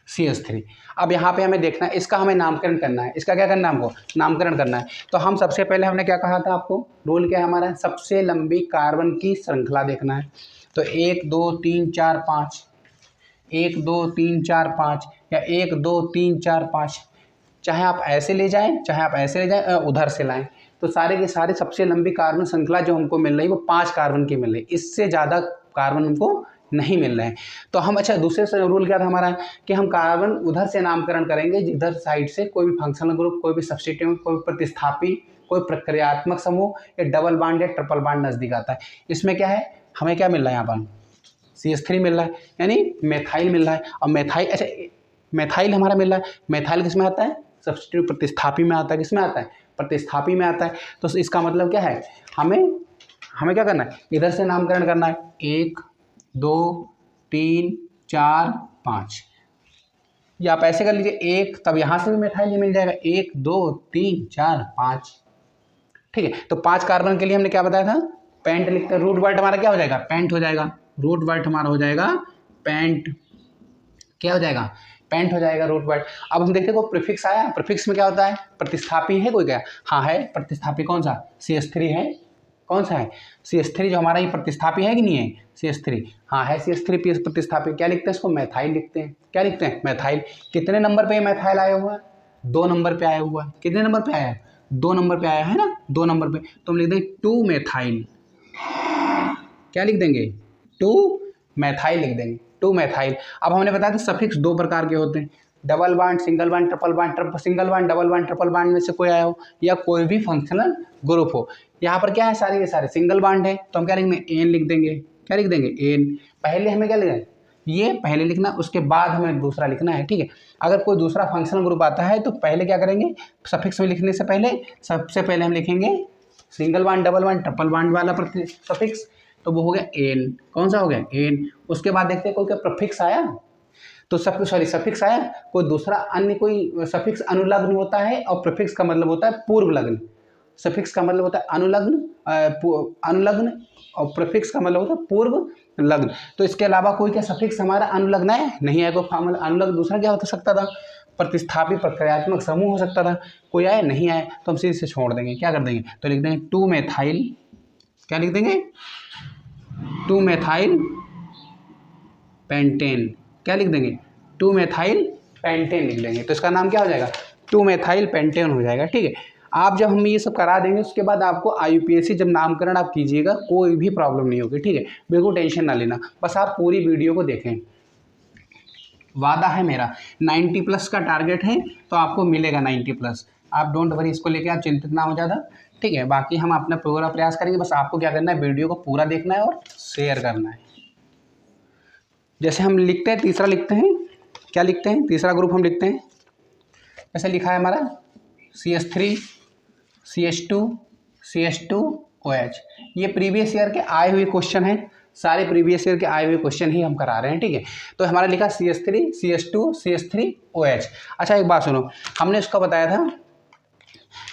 CH3। अब यहाँ पे हमें देखना है, इसका हमें नामकरण करना है, इसका क्या करना है, हमको नामकरण करना है। तो हम सबसे पहले हमने क्या कहा था आपको, रूल क्या है हमारा, सबसे लंबी कार्बन की श्रृंखला देखना है। तो 1 2 3 4 5, 1 2 3 4 5, या 1 2 3 4 5, चाहे आप ऐसे ले जाएं, चाहे आप ऐसे ले जाएं, उधर से लाएं। तो सारे के सारे सबसे लंबी कार्बन श्रृंखला जो हमको मिल रही है वो 5 कार्बन की मिल रही है, इससे ज़्यादा कार्बन हमको नहीं मिल रहे हैं। तो हम, अच्छा दूसरे रूल क्या था हमारा, कि हम कार्बन उधर से नामकरण करेंगे जिधर साइड से कोई भी फंक्शनल ग्रुप, कोई भी सब्स्टिट्यूएंट, कोई प्रतिस्थापी, कोई प्रक्रियात्मक समूह, या डबल बांड या ट्रिपल बांड नज़दीक आता है। इसमें क्या है, हमें क्या मिल रहा है, यहाँ पर CH3 मिल रहा है, यानी मेथाइल मिल रहा है। और मेथाइल, अच्छा मेथाइल हमारा मिल रहा है, मेथाइल किस में आता है, सब्स्टिट्यूट प्रतिस्थापी में आता है, किस में आता है, प्रतिस्थापी में आता है। तो इसका मतलब क्या है, हमें क्या करना है, इधर से नामकरण करना है, 1 2 3 4 5, या आप ऐसे कर लीजिए 1, तब यहाँ से भी मेथाइल ही मिल जाएगा, 1 2 3 4 5, ठीक है। तो 5 कार्बन के लिए हमने क्या बताया था, पेंट लिखते हैं, रूट वर्ड हमारा क्या हो जाएगा, पेंट हो जाएगा, रूट वर्ड हमारा हो जाएगा पेंट, क्या हो जाएगा, पेंट हो जाएगा रूट वर्ड। अब हम देखते हैं कोई प्रीफिक्स आया, प्रीफिक्स में क्या होता है, प्रतिस्थापी है कोई क्या, हाँ है प्रतिस्थापी, कौन सा, CH3 है, कौन सा है, CH3 जो हमारा ये प्रतिस्थापी है कि नहीं है, CH3, हाँ है CH3 प्रतिस्थापी। क्या लिखते हैं इसको, मैथाइल लिखते हैं, क्या लिखते हैं, मैथाइल। कितने नंबर पे मैथाइल आया हुआ है, 2 नंबर पे आया हुआ है, कितने नंबर पे आया है, 2 नंबर पे आया है ना, 2 नंबर पे, तो हम लिख देंगे 2 मैथाइल, क्या लिख देंगे, 2 मैथाइल लिख देंगे, 2 मैथाइल। अब हमने बताया था सफिक्स 2 प्रकार के होते हैं, double bond, single bond, triple bond, single bond, double bond, triple bond में से कोई आया हो या कोई भी फंक्शनल ग्रुप हो। यहाँ पर क्या है, सारे के सारे सिंगल बॉन्ड है, तो हम क्या लिखेंगे, एन लिख देंगे, क्या लिख देंगे, एन। पहले हमें क्या लिखना है, ये पहले लिखना, उसके बाद हमें दूसरा लिखना है, ठीक है। अगर कोई दूसरा फंक्शनल ग्रुप आता है तो पहले क्या करेंगे, सफिक्स में लिखने से पहले सबसे पहले हम लिखेंगे single bond, double bond, triple bond वाला सफिक्स, तो वो हो गया एन, कौन सा हो गया, एन। उसके बाद देखते हैं कोई क्या प्रीफिक्स आया, तो सब सफिक्स आया, कोई दूसरा अन्य कोई सफिक्स अनुलग्न होता है, और प्रीफिक्स का मतलब होता है पूर्व लग्न। सफिक्स का मतलब होता है अनुलग्न, अनुलग्न, और प्रीफिक्स का मतलब होता है पूर्व लग्न। तो इसके अलावा कोई क्या सफिक्स हमारा अनुलग्न है, नहीं है, कोई अनुलग्न दूसरा क्या हो सकता था, प्रतिस्थापी प्रक्रियात्मक समूह हो सकता था, कोई आया, नहीं आया, तो हम सीधे से छोड़ देंगे, क्या कर देंगे, तो लिख देंगे 2 मैथाइल, क्या लिख देंगे, 2 मैथाइल पेंटेन, क्या लिख देंगे, 2 मैथाइल पेंटेन लिख देंगे, तो इसका नाम क्या हो जाएगा, 2 मैथाइल पेंटेन हो जाएगा, ठीक है। आप जब हम ये सब करा देंगे उसके बाद आपको IUPAC जब नामकरण आप कीजिएगा कोई भी प्रॉब्लम नहीं होगी, ठीक है, बिल्कुल टेंशन ना लेना, बस आप पूरी वीडियो को देखें। वादा है मेरा 90+ का टारगेट है, तो आपको मिलेगा 90+, आप डोंट वरी, इसको लेके आप चिंतित ना हो ज़्यादा, ठीक है। बाकी हम अपना पूरा प्रयास करेंगे, बस आपको क्या करना है, वीडियो को पूरा देखना है और शेयर करना है। जैसे हम लिखते हैं, तीसरा लिखते हैं, क्या लिखते हैं, तीसरा ग्रुप हम लिखते हैं, जैसे लिखा है हमारा CH3 CH2 CH2 OH। ये प्रीवियस ईयर के आए हुए क्वेश्चन हैं, सारे प्रीवियस ईयर के आए हुए क्वेश्चन ही हम करा रहे हैं, ठीक है। तो हमारा लिखा CH3 CH2 CH3 OH। अच्छा एक बात सुनो, हमने उसका बताया था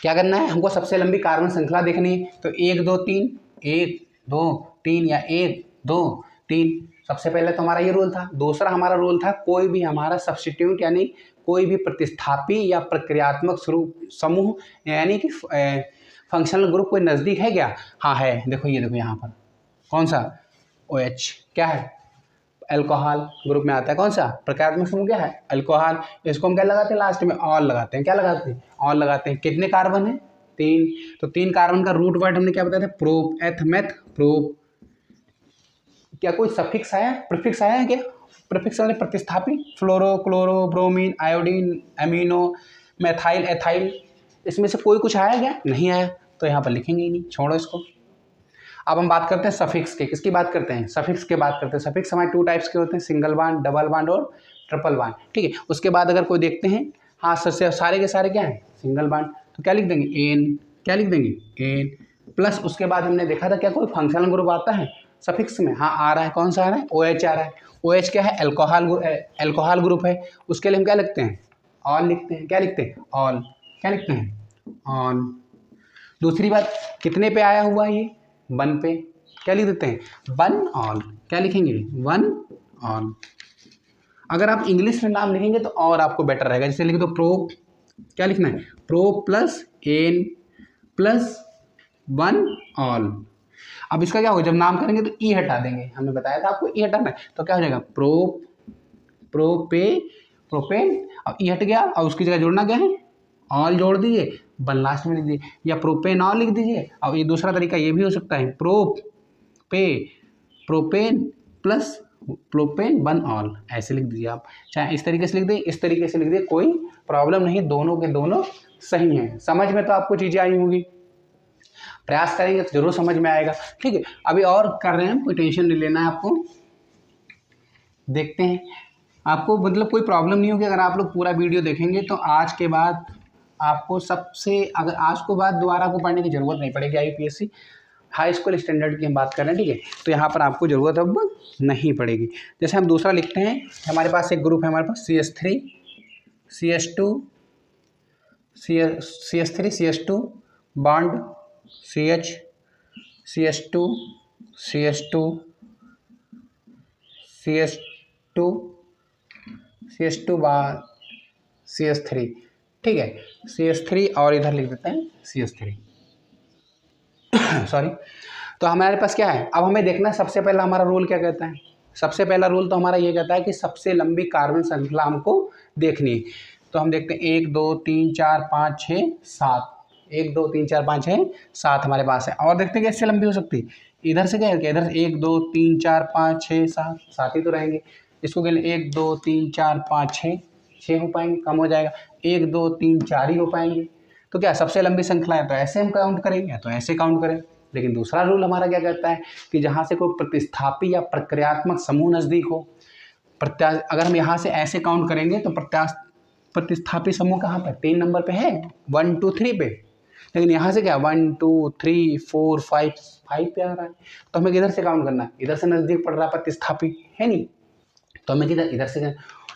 क्या करना है, हमको सबसे लंबी कार्बन श्रृंखला देखनी है, तो 1 2 3 1 2 3 या 1 2 3, सबसे पहले तो हमारा ये रूल था। दूसरा हमारा रूल था कोई भी हमारा सब्स्टिट्यूट यानी कोई भी प्रतिस्थापी या प्रक्रियात्मक समूह यानी कि फंक्शनल ग्रुप कोई नज़दीक है क्या, हाँ है, देखो ये देखो यहाँ पर कौन सा OH, क्या है, अल्कोहल ग्रुप में आता है, कौन सा प्रक्रियात्मक समूह क्या है, अल्कोहल। इसको हम क्या लगाते हैं, लास्ट में ऑल लगाते हैं, क्या लगाते हैं, ऑल लगाते हैं। कितने कार्बन है, 3, तो 3 कार्बन का रूट वर्ड हमने क्या बताया था, प्रोप, एथ मेथ प्रोप। क्या कोई सफिक्स आया, प्रीफिक्स आया है क्या, प्रीफिक्स वाले प्रतिस्थापी, fluoro, chloro, bromine, iodine, amino, methyl, ethyl, इसमें से कोई कुछ आया क्या, नहीं आया, तो यहाँ पर लिखेंगे ही नहीं, छोड़ो इसको। अब हम बात करते हैं सफिक्स के, किसकी बात करते हैं, सफिक्स के बात करते हैं। सफिक्स हमारे 2 टाइप्स के होते हैं, सिंगल बॉन्ड, डबल बॉन्ड और ट्रिपल बॉन्ड, ठीक है। उसके बाद अगर कोई देखते हैं, हाँ सर सारे के सारे क्या हैं, सिंगल बॉन्ड, तो क्या लिख देंगे, एन, क्या लिख देंगे, एन प्लस। उसके बाद हमने देखा था क्या कोई फंक्शनल ग्रुप आता है सफिक्स में, हाँ आ रहा है, कौन सा आ रहा है, OH आ रहा है। OH क्या है, अल्कोहल ग्रुप है, उसके लिए हम क्या लिखते हैं, ऑल लिखते हैं, क्या लिखते हैं, ऑल, क्या लिखते हैं, ऑल। दूसरी बात, कितने पे आया हुआ है ये, 1 पे, क्या लिख देते हैं, 1 ऑल, क्या लिखेंगे, 1 ऑल। अगर आप इंग्लिश में नाम लिखेंगे तो और आपको बेटर रहेगा, जैसे लिख दो प्रो, क्या लिखना है, pro plus N plus 1 ol. अब इसका क्या होगा, जब नाम करेंगे तो ई हटा देंगे, हमने बताया था आपको ई हटाना है, तो क्या हो जाएगा, प्रोपेन, और ई हट गया, और उसकी जगह जोड़ना क्या है, ऑल जोड़ दीजिए, 1 लास्ट में लिख दीजिए, या प्रोपेनॉल लिख दीजिए। और ये दूसरा तरीका ये भी हो सकता है, प्रोपेन प्लस प्रोपेन 1 ऑल, ऐसे लिख दीजिए आप, चाहे इस तरीके से लिख दिए, इस तरीके से लिख दिए, कोई प्रॉब्लम नहीं, दोनों के दोनों सही हैं। समझ में तो आपको चीज़ें आई होंगी, प्रयास करेंगे तो जरूर समझ में आएगा, ठीक है। अभी और कर रहे हैं, कोई टेंशन नहीं लेना है आपको, देखते हैं आपको मतलब कोई प्रॉब्लम नहीं होगी अगर आप लोग पूरा वीडियो देखेंगे, तो आज के बाद आपको सबसे, अगर आज को बाद दोबारा को पढ़ने की ज़रूरत नहीं पड़ेगी। IUPAC हाई स्कूल स्टैंडर्ड की हम बात कर रहे हैं, ठीक है, तो यहाँ पर आपको ज़रूरत अब नहीं पड़ेगी। जैसे हम दूसरा लिखते हैं, हमारे पास एक ग्रुप है, हमारे पास CH3 CH2 bond CH2 CH2 CH2 CH2 बार CH3, ठीक है, CH3 और इधर लिख देते हैं CH3 सॉरी। तो हमारे पास क्या है, अब हमें देखना है सबसे पहला हमारा रूल क्या कहता है। सबसे पहला रूल तो हमारा ये कहता है कि सबसे लंबी कार्बन श्रृंखला हमको देखनी है। तो हम देखते हैं 1 2 3 4 5 6 7, 1 2 3 4 5 6 7 हमारे पास है। और देखते हैं कैसे लंबी हो सकती है। इधर से क्या है, इधर से 1 2 3 4 5 6 7, 7 ही तो रहेंगे। इसको कहते हैं 1 2 3 4 5 6, 6 हो पाएंगे, कम हो जाएगा। 1 2 3 4 ही हो पाएंगे। तो क्या सबसे लंबी श्रृंखला है तो ऐसे हम काउंट करेंगे, तो ऐसे काउंट करें। लेकिन दूसरा रूल हमारा क्या कहता है कि जहाँ से कोई प्रतिस्थापी या प्रक्रियात्मक समूह नज़दीक हो, अगर हम यहाँ से ऐसे काउंट करेंगे तो प्रतिस्थापी समूह कहाँ पर, 3 नंबर पे है, 1 2 3 पे। लेकिन यहाँ से क्या 1 2 3 4 5 पे आ रहा है। तो हमें किधर से काउंट करना है, इधर से नज़दीक पड़ रहा है प्रतिस्थापी, है नहीं। तो हमें किधर, इधर से,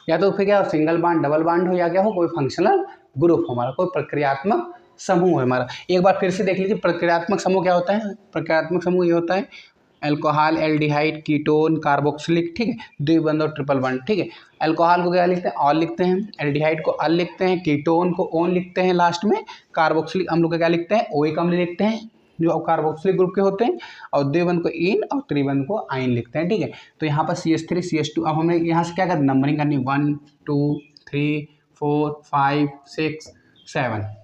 या तो फिर क्या सिंगल बांड डबल बांड हो, या क्या हो कोई फंक्शनल ग्रुप हो हमारा, कोई प्रक्रियात्मक समूह है हमारा। एक बार फिर से देख लीजिए प्रक्रियात्मक समूह क्या होता है। प्रक्रियात्मक समूह ये होता है अल्कोहल, एल्डिहाइड, कीटोन, कार्बोक्सिलिक, ठीक है, द्विबंध और ट्रिपल बंध, ठीक है। अल्कोहल को क्या लिखते हैं, ऑल लिखते हैं। एल्डिहाइड को अल लिखते हैं। कीटोन को ओन लिखते हैं लास्ट में। कार्बोक्सिलिक अम्ल को क्या लिखते हैं, ओइक अम्ल लिखते हैं जो कार्बोक्सिलिक ग्रुप के होते हैं। और द्विबंध को इन और त्रिबंध को आइन लिखते हैं, ठीक है। तो यहाँ पर CH3 CH2, अब हमें यहाँ से क्या करना, नंबरिंग करनी, 1 2 3 4 5 6 7।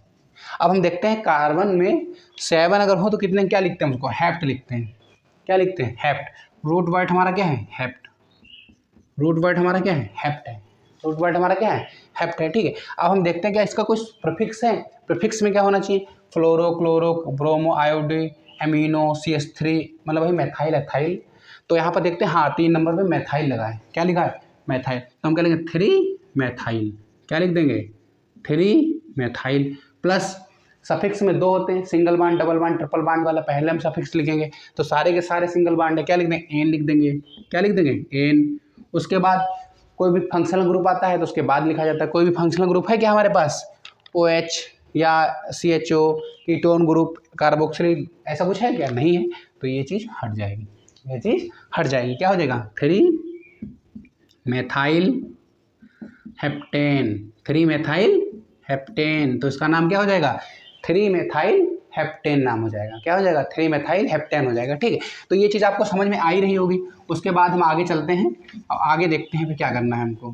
अब हम देखते हैं कार्बन में 7 अगर हो तो कितने क्या लिखते हैं, उसको हेप्ट लिखते हैं। क्या लिखते हैं, हेप्ट। रूट वर्ड हमारा क्या है, हेप्ट। रूट वर्ड हमारा क्या है, हेप्ट है। रूट वर्ड हमारा क्या है, हेप्ट है, ठीक है। अब हम देखते हैं क्या इसका कुछ प्रीफिक्स है। प्रीफिक्स में क्या होना चाहिए, फ्लोरो, क्लोरो, ब्रोमो, आयोडी, एमिनो, CH3, मतलब वही मैथाइल, एथाइल। तो यहाँ पर देखते हैं, हाँ 3 नंबर पे मैथाइल लगा है। क्या लिखा है, मैथाइल। तो हम क्या लिखेंगे, 3 मैथाइल। क्या लिख देंगे, 3 मैथाइल। प्लस सफिक्स में 2 होते हैं, single bond, double bond, triple bond वाला पहले हम सफिक्स लिखेंगे। तो सारे के सारे सिंगल बांड है, क्या लिख देंगे, एन लिख देंगे। क्या लिख देंगे, एन। उसके बाद कोई भी फंक्शनल ग्रुप आता है तो उसके बाद लिखा जाता है। कोई भी फंक्शनल ग्रुप है क्या हमारे पास, OH या CHO, कीटोन ग्रुप, कार्बोक्सिलिक, ऐसा कुछ है क्या, नहीं है। तो ये चीज़ हट जाएगी, ये चीज़ हट जाएगी। क्या हो जाएगा, 3 मेथाइल हेप्टेन, 3 मेथाइल हेप्टेन। तो इसका नाम क्या हो जाएगा, 3 मेथाइल हेप्टेन नाम हो जाएगा। क्या हो जाएगा, 3 मेथाइल हेप्टेन हो जाएगा, ठीक है। तो ये चीज़ आपको समझ में आ ही रही होगी। उसके बाद हम आगे चलते हैं और आगे देखते हैं फिर क्या करना है हमको।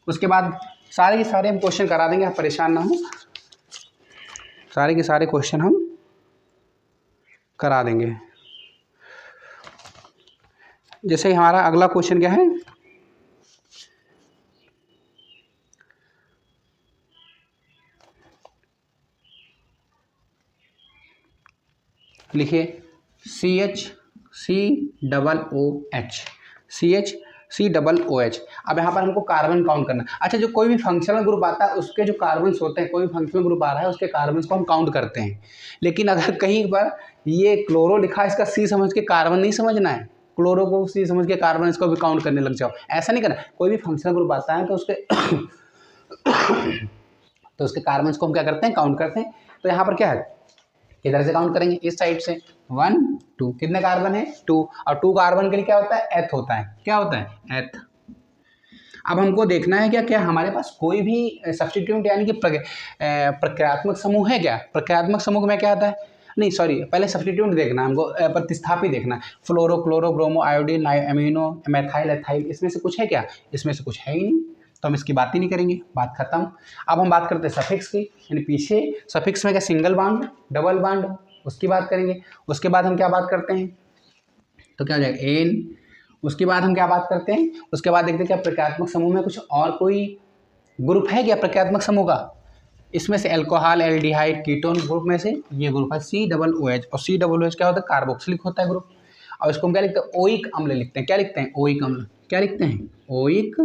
उसके बाद सारे के सारे हम क्वेश्चन करा देंगे, आप परेशान ना हो, सारे के सारे क्वेश्चन हम करा देंगे। जैसे हमारा अगला क्वेश्चन क्या है, लिखिए CH अब यहाँ पर हमको कार्बन काउंट करना है। अच्छा, जो कोई भी फंक्शनल ग्रुप आता है उसके जो कार्बन्स होते हैं, कोई भी फंक्शनल ग्रुप आ रहा है उसके कार्बन्स को हम काउंट करते हैं। लेकिन अगर कहीं पर ये क्लोरो लिखा है, इसका C समझ के कार्बन नहीं समझना है, क्लोरो को C समझ के कार्बन इसको भी काउंट करने लग जाओ, ऐसा नहीं करना। कोई भी फंक्शनल ग्रुप आता है तो उसके तो उसके कार्बन्स को हम क्या करते हैं, काउंट करते हैं। तो यहाँ पर क्या है, किधर से काउंट करेंगे, इस साइड से। 1 2, कितने कार्बन है, 2। और 2 कार्बन के लिए क्या होता है, एथ होता है। क्या होता है, एथ। अब हमको देखना है क्या क्या हमारे पास कोई भी सब्स्टिट्यूट यानी कि प्रक्रियात्मक समूह है क्या। प्रक्रियात्मक समूह में क्या आता है, नहीं सॉरी, पहले सब्स्टिट्यूट देखना है हमको, प्रतिस्थापी देखना है। Fluoro, chloro, bromo, iodine, amino, methyl, ethyl, इसमें से कुछ है क्या, इसमें से कुछ है ही नहीं, तो हम इसकी बात ही नहीं करेंगे, बात खत्म। अब हम बात करते हैं सफिक्स की, यानी पीछे सफिक्स में क्या सिंगल बांड, डबल बांड, उसकी बात करेंगे। उसके बाद हम क्या बात करते हैं, तो क्या हो जाएगा, एन। उसके बाद हम क्या बात करते हैं, उसके बाद देखते हैं क्या प्रक्रियात्मक समूह में कुछ और कोई ग्रुप है क्या प्रक्रियात्मक समूह का। इसमें से अल्कोहल, एल्डिहाइड, कीटोन ग्रुप में से ये ग्रुप है COOH। और COOH क्या होता है, कार्बोक्सिलिक होता है ग्रुप। और इसको हम क्या लिखते हैं, ओइक अम्ल लिखते हैं। क्या लिखते हैं, ओइक अम्ल। क्या लिखते हैं, ओइक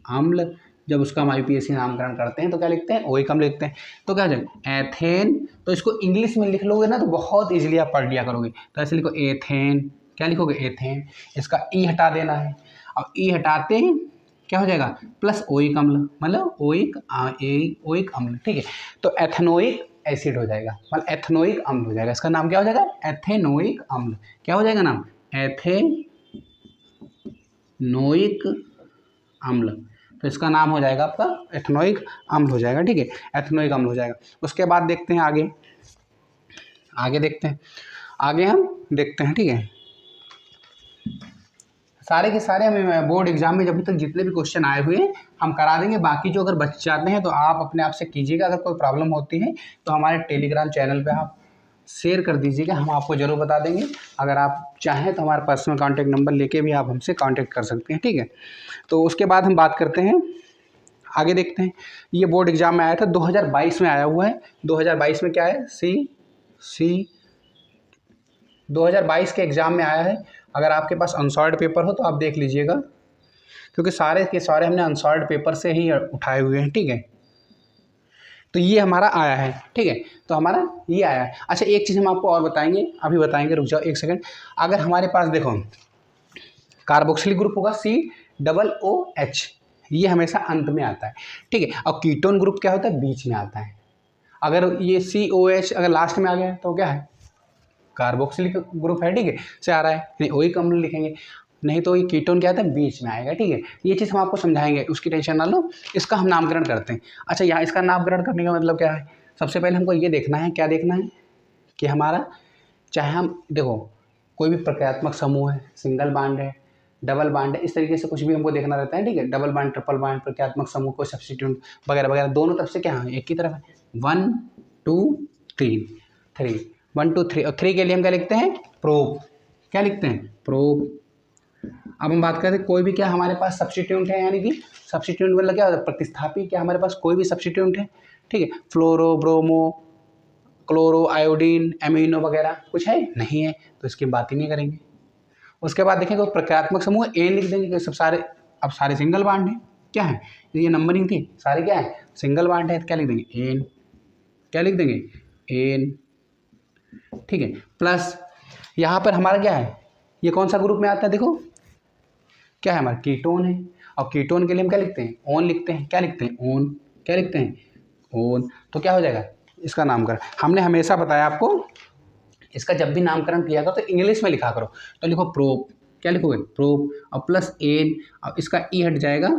अम्ल। जब उसका हम IUPAC नामकरण करते हैं तो क्या लिखते हैं, ओइक अम्ल लिखते हैं। तो क्या हो जाएगा, एथेन। तो इसको इंग्लिश में लिख लोगे ना तो बहुत ईजिली आप पढ़ लिया करोगे। तो ऐसे लिखो एथेन। क्या लिखोगे, एथेन। इसका ई हटा देना है। और ई हटाते हैं क्या हो जाएगा, प्लस ओइक अम्ल, मतलब ओइक अम्ल, ठीक है। तो एथेनोइक एसिड हो जाएगा, मतलब एथेनोइक अम्ल हो जाएगा। इसका नाम क्या हो जाएगा, एथेनोइक अम्ल। क्या हो जाएगा नाम, एथेनोइक अम्ल। तो इसका नाम हो जाएगा आपका एथेनोइक अम्ल हो जाएगा, ठीक है, एथेनोइक अम्ल हो जाएगा। उसके बाद देखते हैं आगे, आगे देखते हैं, आगे हम देखते हैं, ठीक है। सारे के सारे हमें बोर्ड एग्जाम में जब तक जितने भी क्वेश्चन आए हुए हैं हम करा देंगे, बाकी जो अगर बच जाते हैं तो आप अपने आप से कीजिएगा। अगर कोई प्रॉब्लम होती है तो हमारे टेलीग्राम चैनल पे आप शेयर कर दीजिएगा, हम आपको ज़रूर बता देंगे। अगर आप चाहें तो हमारा पर्सनल कॉन्टैक्ट नंबर लेके भी आप हमसे कॉन्टैक्ट कर सकते हैं, ठीक है। तो उसके बाद हम बात करते हैं, आगे देखते हैं। ये बोर्ड एग्जाम में आया था, 2022 में आया हुआ है। 2022 में क्या है, सी 2022 के एग्ज़ाम में आया है। अगर आपके पास अनसॉल्व्ड पेपर हो तो आप देख लीजिएगा, क्योंकि सारे के सारे हमने अनसॉल्व्ड पेपर से ही उठाए हुए हैं, ठीक है। तो ये हमारा आया है, ठीक है, तो हमारा ये आया है। अच्छा, एक चीज़ हम आपको और बताएंगे, अभी बताएंगे, रुक जाओ एक सेकंड। अगर हमारे पास देखो कार्बोक्सिलिक ग्रुप होगा COOH, ये हमेशा अंत में आता है, ठीक है। और कीटोन ग्रुप क्या होता है, बीच में आता है। अगर ये COH अगर लास्ट में आ गया तो क्या है, कार्बोक्सिलिक ग्रुप है, ठीक है, से आ रहा है, नहीं OH अम्ल लिखेंगे, नहीं तो ये कीटोन क्या आता है, बीच में आएगा, ठीक है। ये चीज़ हम आपको समझाएंगे, उसकी टेंशन ना लो। इसका हम नामकरण करते हैं। अच्छा, यहाँ इसका नामकरण करने का मतलब क्या है, सबसे पहले हमको ये देखना है, क्या देखना है कि हमारा, चाहे हम देखो कोई भी प्रक्रियात्मक समूह है, सिंगल बांड है, डबल बांड है, इस तरीके से कुछ भी हमको देखना रहता है, ठीक है। डबल बांड, ट्रिपल बांड, प्रक्रियात्मक समूह को सब्स्टिट्यूट वगैरह वगैरह, दोनों तरफ से क्या है, एक ही तरफ है। 1 2 3 3 1 2 3, और 3 के लिए हम क्या लिखते हैं, प्रोब, क्या लिखते हैं, प्रोब। अब हम बात करते हैं कोई भी क्या हमारे पास सब्स्टिट्यूट है, यानी कि सब्स्टिट्यूट मतलब क्या होता है, प्रतिस्थापी, क्या हमारे पास कोई भी सब्स्टिट्यूट है, ठीक है। फ्लोरो, ब्रोमो, क्लोरो, आयोडीन, एमिनो वगैरह कुछ है, नहीं है, तो इसकी बात ही नहीं करेंगे। उसके बाद देखें कोई प्रक्रियात्मक समूह एन लिख देंगे, कि सब सारे, अब सारे सिंगल बांड हैं, क्या है, ये नंबरिंग थी, सारे क्या है, सिंगल बांड है, तो क्या लिख देंगे, एन, क्या लिख देंगे, एन, ठीक है। प्लस यहाँ पर हमारा क्या है, ये कौन सा ग्रुप में आता है, देखो क्या है, हमारा कीटोन है, और कीटोन के लिए हम क्या लिखते हैं, ओन लिखते हैं, क्या लिखते हैं, ओन, क्या लिखते हैं, ओन। तो क्या हो जाएगा इसका नामकरण, हमने हमेशा बताया आपको, इसका जब भी नामकरण किया करो तो इंग्लिश में लिखा करो। तो लिखो प्रोप, क्या लिखोगे, प्रोप, और प्लस एन, और इसका ई हट जाएगा,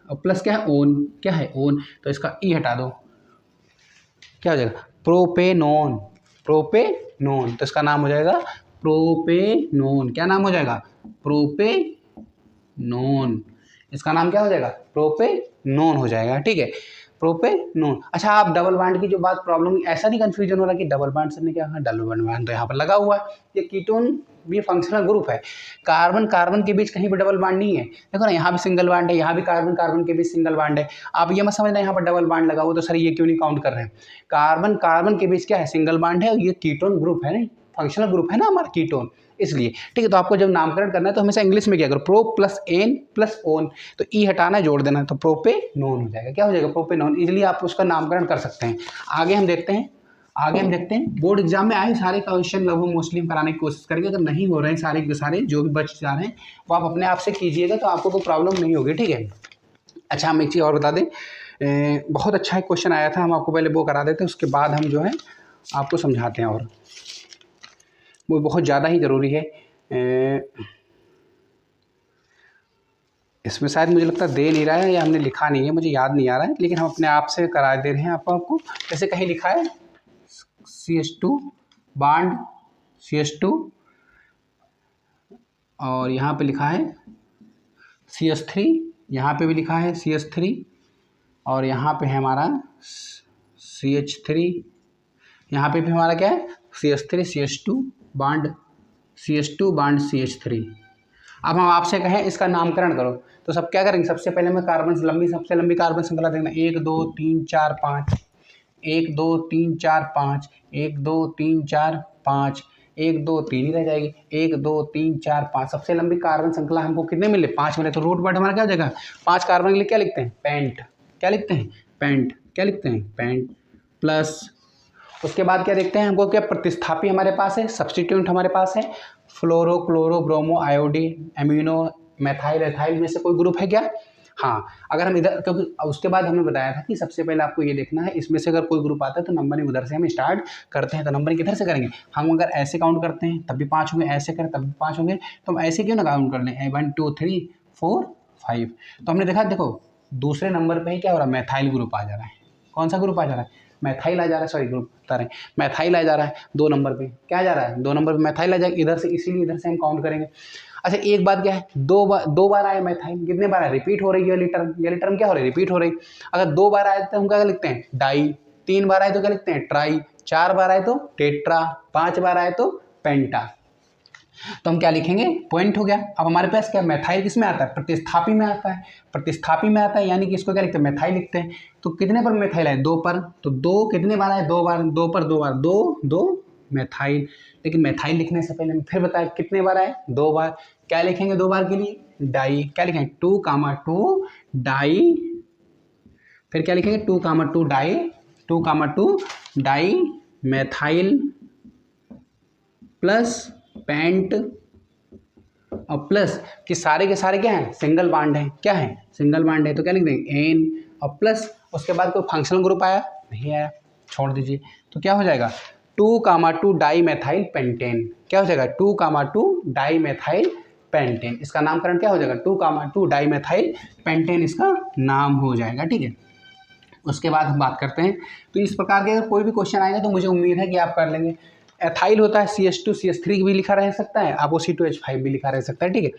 और प्लस क्या है, ओन, क्या है, ओन, तो इसका ई हटा दो, क्या हो जाएगा, प्रोपेनोन, प्रोपेनोन, तो इसका नाम हो जाएगा प्रोपेनोन। क्या नाम हो जाएगा, प्रोपेनोन, इसका नाम क्या हो जाएगा, प्रोपेनोन हो जाएगा, ठीक है, प्रोपेनोन। अच्छा, आप डबल बांड की जो बात प्रॉब्लम, ऐसा नहीं कंफ्यूजन हो रहा कि डबल बांड से क्या है, डबल बांड तो यहाँ पर लगा हुआ है, ये कीटोन भी फंक्शनल ग्रुप है, कार्बन कार्बन के बीच कहीं भी डबल बांड नहीं है। देखो ना, यहाँ भी सिंगल बांड है, यहाँ भी कार्बन कार्बन के बीच सिंगल बांड है। आप ये मत समझना यहाँ पर डबल बांड लगा हुआ तो सर ये क्यों नहीं काउंट कर रहे हैं, कार्बन कार्बन के बीच क्या है, सिंगल बांड है, और ये कीटोन ग्रुप है, नहीं फंक्शनल ग्रुप है ना हमारा कीटोन, इसलिए, ठीक है। तो आपको जब नामकरण करना है तो हमेशा इंग्लिश में क्या करो, pro plus N plus one, तो ई हटाना है, जोड़ देना है, तो प्रोपेनोन हो जाएगा, क्या हो जाएगा, प्रोपेनोन। इजीली आप उसका नामकरण कर सकते हैं। आगे हम देखते हैं, आगे हम देखते हैं, बोर्ड एग्जाम में आए सारे क्वेश्चन लगभग मोस्टली हम कराने की कोशिश करेंगे। अगर नहीं हो रहे हैं सारे के सारे जो भी बच जा रहे हैं वो आप अपने आप से कीजिएगा, तो आपको कोई प्रॉब्लम नहीं होगी, ठीक है। अच्छा, हम एक चीज़ और बता दें, बहुत अच्छा एक क्वेश्चन आया था, हम आपको पहले वो करा देते हैं, उसके बाद हम जो है आपको समझाते हैं, और वो बहुत ज़्यादा ही ज़रूरी है। इसमें शायद मुझे लगता है दे नहीं रहा है, या हमने लिखा नहीं है, मुझे याद नहीं आ रहा है, लेकिन हम अपने आप से करा दे रहे हैं आपको। जैसे कहीं लिखा है CH2 बांड CH2, और यहाँ पे लिखा है CH3, यहाँ पे भी लिखा है CH3, और यहाँ पे है हमारा CH3, यहाँ पे भी हमारा क्या है CH3 CH2 बांड CH3। अब हम आपसे कहें इसका नामकरण करो, तो सब क्या करेंगे, सबसे पहले मैं कार्बन सबसे लंबी कार्बन श्रृंखला देखना, 1 2 3 4 5, 1 2 3 4 5, 1 2 3 4 5, 1 2 3 ही रह जाएगी, 1 2 3 4 5, सबसे लंबी कार्बन श्रृंखला हमको कितने मिले, 5 मिले। तो रूट वर्ड हमारा क्या हो जाएगा, 5 कार्बन के लिए क्या लिखते हैं, पेंट, क्या लिखते हैं, पेंट, क्या लिखते हैं, पेंट। प्लस उसके बाद क्या देखते हैं, हमको क्या प्रतिस्थापी हमारे पास है, सब्स्टिट्यूट हमारे पास है, fluoro, chloro, bromo, iodine, amino, methyl, ethyl में से कोई ग्रुप है क्या, हाँ। अगर हम इधर, क्योंकि उसके बाद हमने बताया था कि सबसे पहले आपको ये देखना है, इसमें से अगर कोई ग्रुप आता है तो नंबरिंग उधर से हम स्टार्ट करते हैं। तो नंबरिंग किधर से करेंगे, हम अगर ऐसे काउंट करते हैं तब भी 5 होंगे, ऐसे करें तब भी 5 होंगे, तो हम ऐसे क्यों ना काउंट कर लें, 1 2 3 4 5। तो हमने देखा, देखो दूसरे नंबर पे ही क्या हो रहा है, मैथाइल ग्रुप आ जा रहा है। कौन सा ग्रुप आ जा रहा है, मैथाइल आ जा रहा है, सॉरी ग्रुप बता रहे हैं, मैथाइल आ जा रहा है 2 नंबर पे। क्या आ जा रहा है, 2 नंबर पे मैथाइल आ जाएगा इधर से, इसीलिए इधर से हम काउंट करेंगे। अच्छा एक बात क्या है, 2 बार आए मैथाइल, कितने बार आए, रिपीट हो रही है ये टर्म क्या हो रही है, रिपीट हो रही। अगर 2 बार आए तो हम क्या लिखते हैं, डाई। 3 बार आए तो क्या लिखते हैं, ट्राई। 4 बार आए तो टेट्रा। 5 बार आए तो पेंटा। तो हम क्या लिखेंगे, पॉइंट हो गया। अब हमारे पास क्या, मैथाइल किस में आता है, प्रतिस्थापी में आता है। प्रतिस्थापी में आता है यानी कि इसको क्या लिखते हैं, मैथाइल लिखते हैं। तो कितने पर मैथाइल आए, 2 पर। तो 2 कितने बार आए, 2 बार। 2 पर 2 बार, 2 मैथाइल। लेकिन मैथाइल लिखने से पहले फिर बताया कितने बार आए, 2 बार। क्या लिखेंगे 2 बार के लिए, डाई। क्या लिखेंगे 2, डाई। फिर क्या लिखेंगे 2, di. 2, di methyl plus pent, और प्लस कि सारे के सारे क्या हैं, सिंगल बॉन्ड है। क्या है, सिंगल बॉन्ड है। तो क्या लिख देंगे एन, और प्लस उसके बाद कोई फंक्शनल ग्रुप आया, नहीं आया, छोड़ दीजिए। तो क्या हो जाएगा 2, डाई मैथाइल पेंटेन। क्या हो जाएगा 2, डाई मैथाइल पेंटेन। इसका नामकरण क्या हो जाएगा, 2, डाई मैथाइल पेंटेन इसका नाम हो जाएगा। ठीक है, उसके बाद हम बात करते हैं। तो इस प्रकार के अगर कोई भी क्वेश्चन आएगा तो मुझे उम्मीद है कि आप कर लेंगे। एथाइल होता है CH2 CH3 भी लिखा रह सकता है, आपको C2H5 भी लिखा रह सकता है। ठीक है,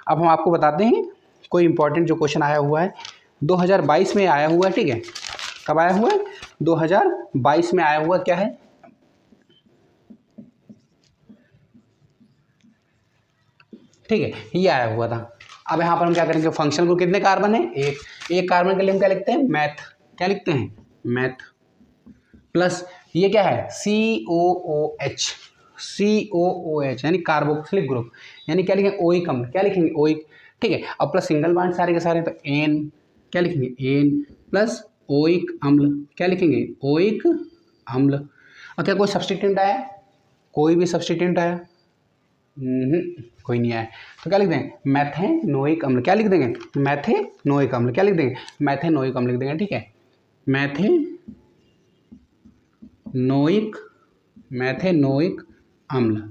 अब हम आपको बताते हैं कोई इंपॉर्टेंट जो क्वेश्चन आया हुआ है 2022 में आया हुआ है। ठीक है, कब आया हुआ है, 2022 में आया हुआ। क्या है, ठीक है, ये आया हुआ था। अब यहाँ पर हम क्या करेंगे, फंक्शनल ग्रुप कितने कार्बन है, एक कार्बन के लिए हम क्या लिखते हैं, मैथ। क्या लिखते हैं, मैथ। प्लस ये क्या है, COOH, COOH यानी कार्बोक्सिलिक ग्रुप, यानी क्या लिखेंगे, ओइक अम्ल। क्या लिखेंगे, ओइक। ठीक है, अब प्लस सिंगल बॉन्ड सारे के सारे, तो एन। क्या लिखेंगे, एन प्लस ओइक अम्ल। क्या लिखेंगे, ओइक अम्ल। और क्या कोई सब्स्टिट्यूएंट आया, कोई भी सब्स्टिट्यूएंट आया, कोई नहीं आया। तो क्या लिख देंगे, मैथेनोइक अम्ल। क्या लिख देंगे, मैथेनोइक अम्ल। क्या लिख देंगे, मैथेनोइक अम्ल लिख देंगे। ठीक है, मैथेनोइक अम्ल।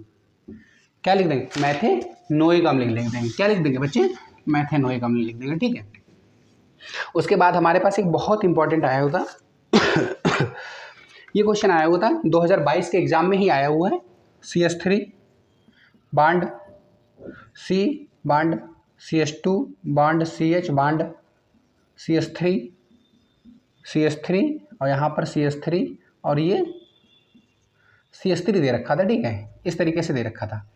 क्या लिख देंगे, मैथेनोइक अम्ल लिख देंगे। क्या लिख देंगे बच्चे, मैथेनोइक अम्ल लिख देंगे। ठीक है, उसके बाद हमारे पास एक बहुत इंपॉर्टेंट आया हुआ था ये क्वेश्चन आया हुआ था 2022 के एग्जाम में ही आया हुआ है। CH3 bond C bond CH2 bond CH bond CH3 और यहाँ पर CH3 और ये CH3 दे रखा था। ठीक है, इस तरीके से दे रखा था।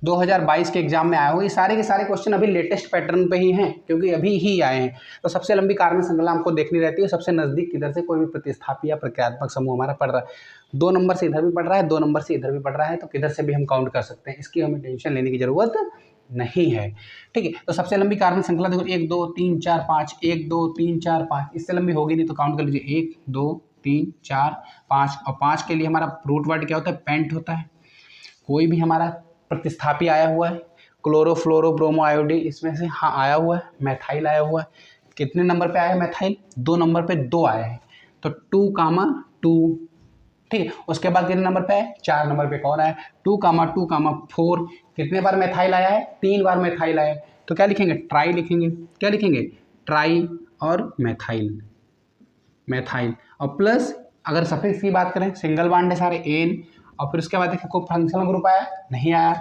2022 के एग्जाम में आया हुआ। ये सारे के सारे क्वेश्चन अभी लेटेस्ट पैटर्न पे ही हैं, क्योंकि अभी ही आए हैं। तो सबसे लंबी कार्बन श्रृंखला हमको देखनी रहती है, सबसे नज़दीक किधर से कोई भी प्रतिस्थापी या प्रक्रियात्मक समूह हमारा पड़ रहा है। 2 नंबर से इधर भी पड़ रहा है, 2 नंबर से इधर भी पड़ रहा है, तो किधर से भी हम काउंट कर सकते हैं, इसकी हमें टेंशन लेने की जरूरत नहीं है। ठीक है, तो सबसे लंबी कार्बन श्रृंखला देखो 1 2 3 4 5, 1 2 3 4 5, इससे लंबी होगी नहीं तो काउंट कर लीजिए 1 2 3 4 5, और 5 के लिए हमारा रूट वर्ड क्या होता है, पेंट होता है। कोई भी हमारा प्रतिस्थापी आया हुआ है, क्लोरो फ्लोरो ब्रोमो आयोडीन, इसमें से हाँ आया हुआ है, मैथाइल आया हुआ है। कितने नंबर पे आया है मैथाइल, 2 नंबर पे 2 आया है, तो 2, ठीक है। उसके बाद कितने नंबर पे है, 4 नंबर पे कौन आया, 2, 4। कितने बार मैथाइल आया है, 3 बार मैथाइल आया है। तो क्या लिखेंगे, ट्राई लिखेंगे। क्या लिखेंगे, ट्राई और मैथाइल और प्लस अगर सफिक्स की बात करें, सिंगल बॉन्ड है सारे, एन। और फिर उसके बाद देखिए कोई फंक्शनल ग्रुप आया, नहीं आया,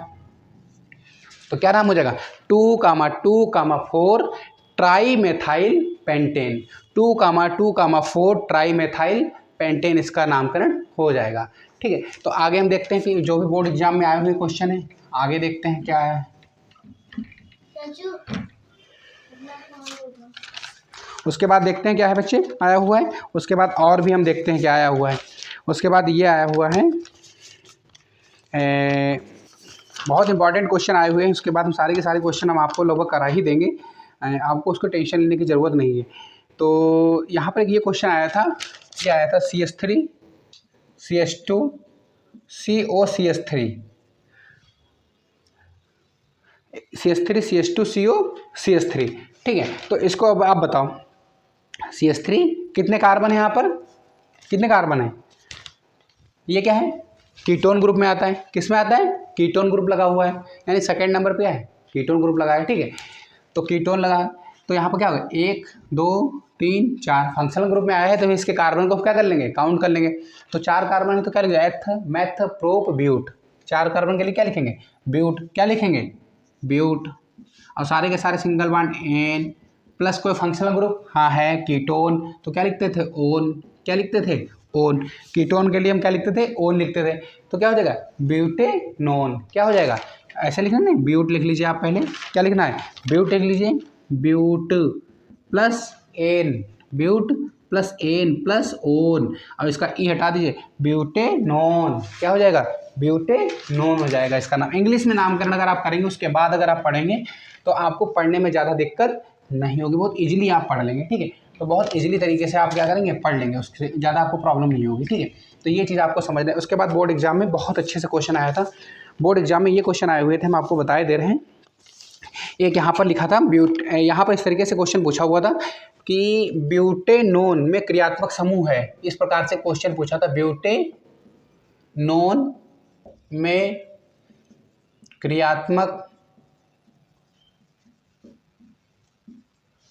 तो क्या नाम हो जाएगा 2, 4 tri methyl pentane. 2, 4 tri methyl pentane इसका नामकरण हो जाएगा। ठीक है, तो आगे हम देखते हैं कि जो भी बोर्ड एग्जाम में आए हुए क्वेश्चन है, आगे देखते हैं क्या है। उसके बाद देखते हैं क्या है बच्चे आया हुआ है। उसके बाद और भी हम देखते हैं क्या आया हुआ है। उसके बाद ये आया हुआ है, बहुत इंपॉर्टेंट क्वेश्चन आए हुए हैं। उसके बाद हम सारे के सारे क्वेश्चन हम आपको लगभग करा ही देंगे, आपको उसको टेंशन लेने की ज़रूरत नहीं है। तो यहाँ पर ये क्वेश्चन आया था, ये आया था CH3 CH2 COCH3 CH3 CH2 COCH3। ठीक है, तो इसको अब आप बताओ, CH3 कितने कार्बन है, यहाँ पर कितने कार्बन है, ये क्या है, कीटोन ग्रुप में आता है। किस में आता है, कीटोन ग्रुप लगा हुआ है, यानी सेकंड नंबर पे है, कीटोन ग्रुप लगा है। ठीक है, तो कीटोन लगा, तो यहाँ पर क्या होगा 1 2 3 4 फंक्शनल ग्रुप में आया है तो इसके कार्बन को क्या कर लेंगे, काउंट कर लेंगे। तो 4 कार्बन है तो क्या लिखेंगे, एथ मैथ प्रोप ब्यूट। 4 कार्बन के लिए क्या लिखेंगे, ब्यूट। क्या लिखेंगे, ब्यूट। और सारे के सारे सिंगल बॉन्ड एन प्लस कोई फंक्शनल ग्रुप हाँ है कीटोन, तो क्या लिखते थे, ओन। क्या लिखते थे, ओन। कीटोन के लिए हम क्या लिखते थे, ओन लिखते थे। तो क्या हो जाएगा, ब्यूटेनोन। क्या हो जाएगा, ऐसे लिखना नहीं, ब्यूट लिख लीजिए आप पहले। क्या लिखना है, ब्यूट लिख लीजिए, but plus N, but plus N plus one. अब इसका ई हटा दीजिए, ब्यूटेनोन। क्या हो जाएगा, ब्यूटेनोन हो जाएगा इसका नाम। इंग्लिश में नामकरण अगर आप करेंगे उसके बाद अगर आप पढ़ेंगे तो आपको पढ़ने में ज़्यादा दिक्कत नहीं होगी, बहुत इजीली आप पढ़ लेंगे, ठीक है। तो बहुत इजीली तरीके से आप क्या करेंगे, पढ़ लेंगे, उससे ज़्यादा आपको प्रॉब्लम नहीं होगी, ठीक है। तो ये चीज़ आपको समझना है। उसके बाद बोर्ड एग्जाम में बहुत अच्छे से क्वेश्चन आया था। बोर्ड एग्जाम में ये क्वेश्चन आए हुए थे, हम आपको बताए दे रहे हैं। एक यहाँ पर लिखा था यहाँ पर इस तरीके से क्वेश्चन पूछा हुआ था कि ब्यूटेनोन में क्रियात्मक समूह है। इस प्रकार से क्वेश्चन पूछा था, ब्यूटेनोन में क्रियात्मक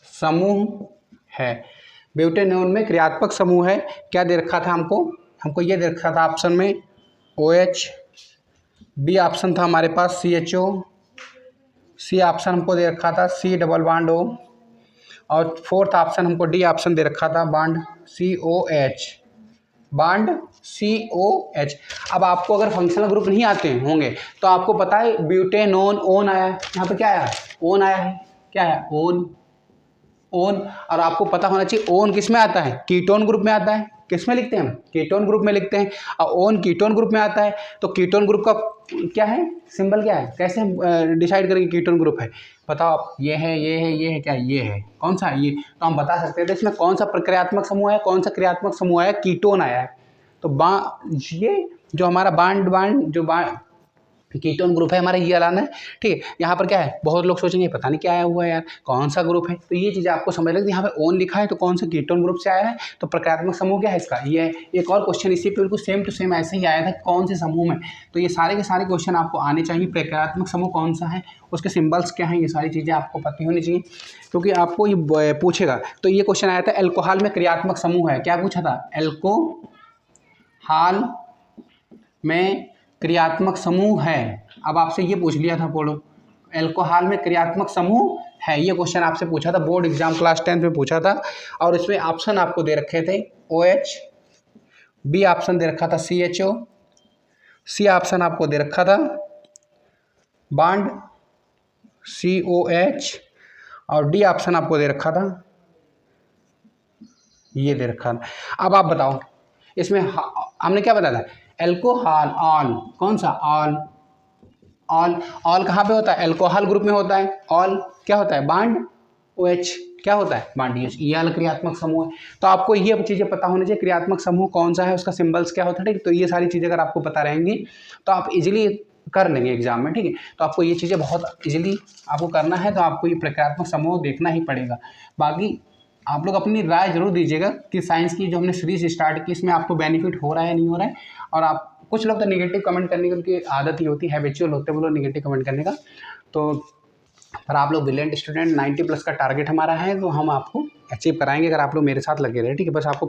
समूह है। ब्यूटेनोन में क्रियात्मक समूह है। क्या दे रखा था हमको ये दे रखा था ऑप्शन में OH, बी ऑप्शन था हमारे पास CHO, सी ऑप्शन हमको दे रखा था C डबल बॉन्ड O, और फोर्थ ऑप्शन हमको डी ऑप्शन दे रखा था बॉन्ड COH, बॉन्ड COH। अब आपको अगर फंक्शनल ग्रुप नहीं आते होंगे तो आपको पता है ब्यूटेनोन ओन आया है, यहाँ पे क्या आया है, ओन आया है। क्या है, ओन, ओन। और आपको पता होना चाहिए ओन किस में आता है, कीटोन ग्रुप में आता है। किस में लिखते हैं हम, कीटोन ग्रुप में लिखते हैं। और ओन कीटोन ग्रुप में आता है तो कीटोन ग्रुप का क्या है, सिंबल क्या है, कैसे हम डिसाइड करेंगे कीटोन ग्रुप है, बताओ आप। ये है, ये है, ये है, क्या ये है, कौन सा है ये, तो हम बता सकते हैं। तो इसमें कौन सा प्रक्रियात्मक समूह है, कौन सा क्रियात्मक समूह आया, कीटोन आया है। तो ये जो हमारा बांड कीटोन ग्रुप है हमारा, ये लाना है, ठीक है। यहाँ पर क्या है, बहुत लोग सोचेंगे पता नहीं क्या आया हुआ है यार, कौन सा ग्रुप है। तो ये चीज़ें आपको समझ लगती है। यहाँ पे ओन लिखा है तो कौन सा कीटोन ग्रुप से आया है, तो प्रक्रियात्मक समूह क्या है इसका, ये है। एक और क्वेश्चन इसी पे बिल्कुल सेम टू सेम ऐसे ही आया था, कौन से समूह में। तो ये सारे के सारे क्वेश्चन आपको आने चाहिए। प्रक्रियात्मक समूह कौन सा है, उसके सिम्बल्स क्या हैं, ये सारी चीज़ें आपको पता होनी चाहिए, क्योंकि आपको ये पूछेगा। तो ये क्वेश्चन आया था, एल्कोहल में क्रियात्मक समूह है। क्या पूछा था, एल्कोहल में क्रियात्मक समूह है। अब आपसे ये पूछ लिया था, बोलो एल्कोहल में क्रियात्मक समूह है, ये क्वेश्चन आपसे पूछा था बोर्ड एग्जाम क्लास 10 में पूछा था। और इसमें ऑप्शन आपको दे रखे थे OH, बी ऑप्शन दे रखा था CHO, सी ऑप्शन आपको दे रखा था बॉन्ड COH, और डी ऑप्शन आपको दे रखा था, ये दे रखा था। अब आप बताओ इसमें हमने क्या बताया था, एल्कोहल, ऑल, कौन सा, ऑल। ऑल कहाँ पे होता है, एल्कोहल ग्रुप में होता है। ऑल क्या होता है, बॉन्ड OH, क्या होता है, बॉन्ड OH, ये अलग क्रियात्मक समूह है। तो आपको ये चीज़ें पता होनी चाहिए, क्रियात्मक समूह कौन सा है, उसका सिंबल्स क्या होता है, ठीक। तो ये सारी चीज़ें अगर आपको पता रहेंगी तो आप इजीली कर लेंगे एग्जाम में, ठीक है। तो आपको ये चीज़ें बहुत इजीली आपको करना है, तो आपको ये प्रक्रियात्मक समूह देखना ही पड़ेगा। बाकी आप लोग अपनी राय जरूर दीजिएगा कि साइंस की जो हमने सीरीज स्टार्ट की इसमें आपको बेनिफिट हो रहा है नहीं हो रहा है। और आप कुछ लोग तो नेगेटिव कमेंट करने की उनकी आदत ही होती है, हैबिचुअल होते हैं वो लोग नेगेटिव कमेंट करने का। तो पर आप लोग ब्रिलियंट स्टूडेंट, 90+ का टारगेट हमारा है, तो हम आपको अचीव कराएंगे अगर आप लोग मेरे साथ लगे रहे, ठीक है। बस आपको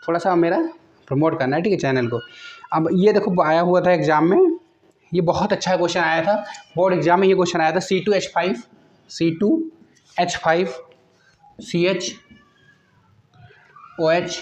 थोड़ा सा मेरा प्रमोट करना है, ठीक है, चैनल को। अब ये देखो आया हुआ था एग्जाम में, ये बहुत अच्छा क्वेश्चन आया था बोर्ड एग्जाम में। ये क्वेश्चन आया था C2H5 CH OH